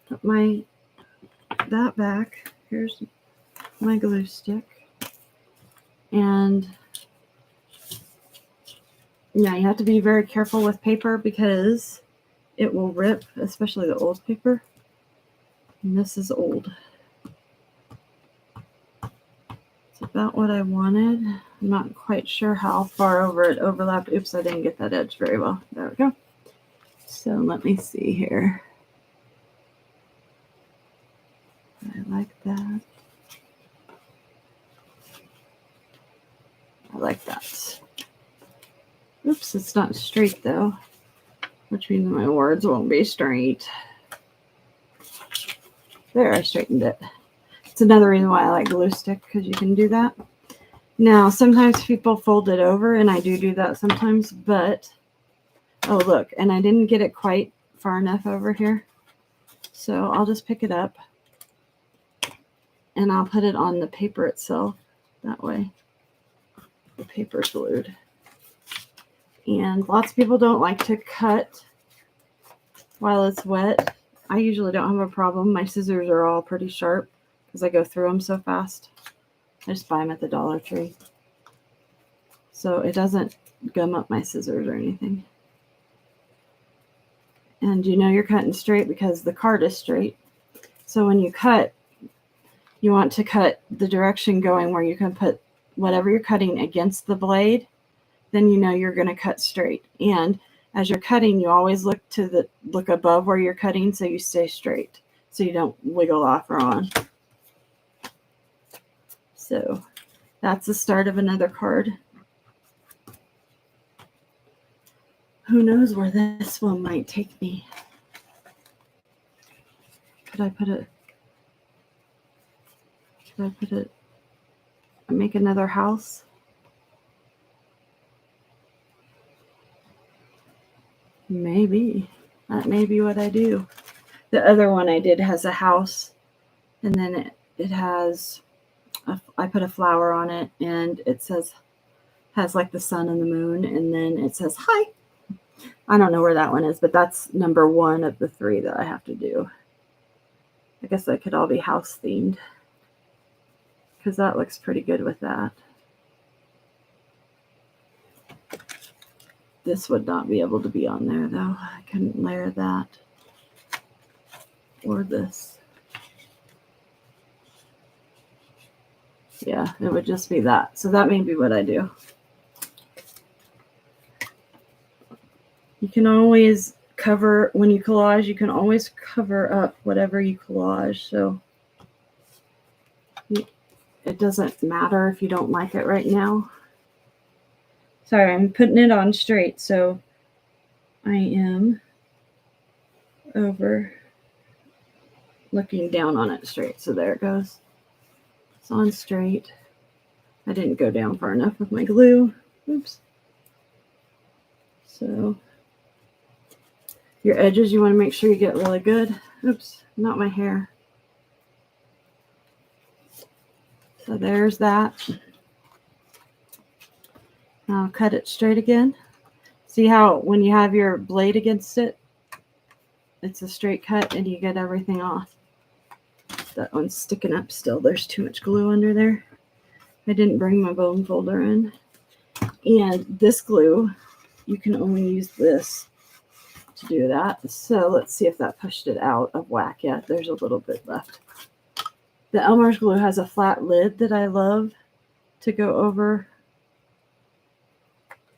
Put that back. Here's my glue stick. And yeah, you have to be very careful with paper because it will rip, especially the old paper. And this is old. It's about what I wanted. I'm not quite sure how far over it overlapped. Oops, I didn't get that edge very well. There we go. So let me see here. I like that. I like that. Oops, it's not straight though, which means my words won't be straight. There, I straightened it. It's another reason why I like glue stick, because you can do that. Now, sometimes people fold it over, and I do that sometimes, but, oh, look, and I didn't get it quite far enough over here. So I'll just pick it up, and I'll put it on the paper itself. That way, the paper's glued. And lots of people don't like to cut while it's wet. I usually don't have a problem. My scissors are all pretty sharp because I go through them so fast. I just buy them at the Dollar Tree. So it doesn't gum up my scissors or anything. And you know you're cutting straight because the card is straight. So when you cut, you want to cut the direction going where you can put whatever you're cutting against the blade. Then you know you're going to cut straight. And as you're cutting, you always look above where you're cutting so you stay straight, so you don't wiggle off or on. So that's the start of another card. Who knows where this one might take me? Could I make another house? Maybe. That may be what I do. The other one I did has a house, and then it has, I put a flower on it, and it has like the sun and the moon, and then it says, hi. I don't know where that one is, but that's number 1 of the 3 that I have to do. I guess that could all be house themed, because that looks pretty good with that. This would not be able to be on there, though. I couldn't layer that or this. Yeah, it would just be that. So that may be what I do. You can always cover, when you collage, you can always cover up whatever you collage. So it doesn't matter if you don't like it right now. Sorry, I'm putting it on straight, so I am over looking down on it straight. So there it goes. It's on straight. I didn't go down far enough with my glue. Oops. So your edges, you want to make sure you get really good. Oops, not my hair. So there's that. Now cut it straight again. See how when you have your blade against it, it's a straight cut and you get everything off. That one's sticking up still. There's too much glue under there. I didn't bring my bone folder in. And this glue, you can only use this to do that. So let's see if that pushed it out of whack yet. There's a little bit left. The Elmer's glue has a flat lid that I love to go over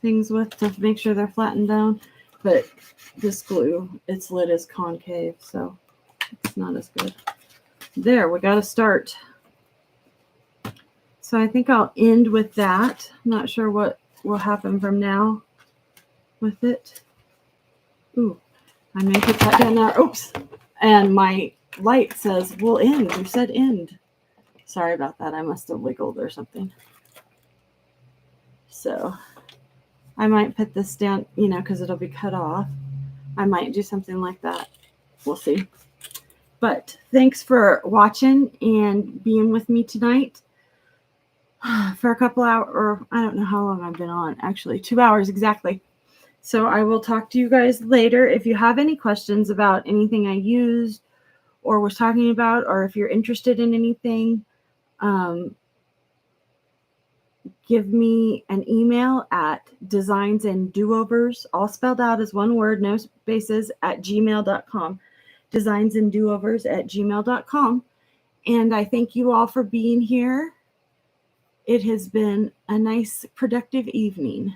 things with to make sure they're flattened down. But this glue, its lid is concave, so it's not as good. There, we got to start. So I think I'll end with that. I'm not sure what will happen from now with it. Ooh, I may put that down there. Oops. And my light says, we'll end. You said end. Sorry about that. I must have wiggled or something. So I might put this down, you know, because it'll be cut off. I might do something like that. We'll see. But thanks for watching and being with me tonight for a couple hours, or I don't know how long I've been on, actually 2 hours exactly. So I will talk to you guys later. If you have any questions about anything I used or was talking about, or if you're interested in anything, give me an email at designsanddoovers, all spelled out as one word, no spaces, at gmail.com. designsanddoovers@gmail.com. And I thank you all for being here. It has been a nice, productive evening.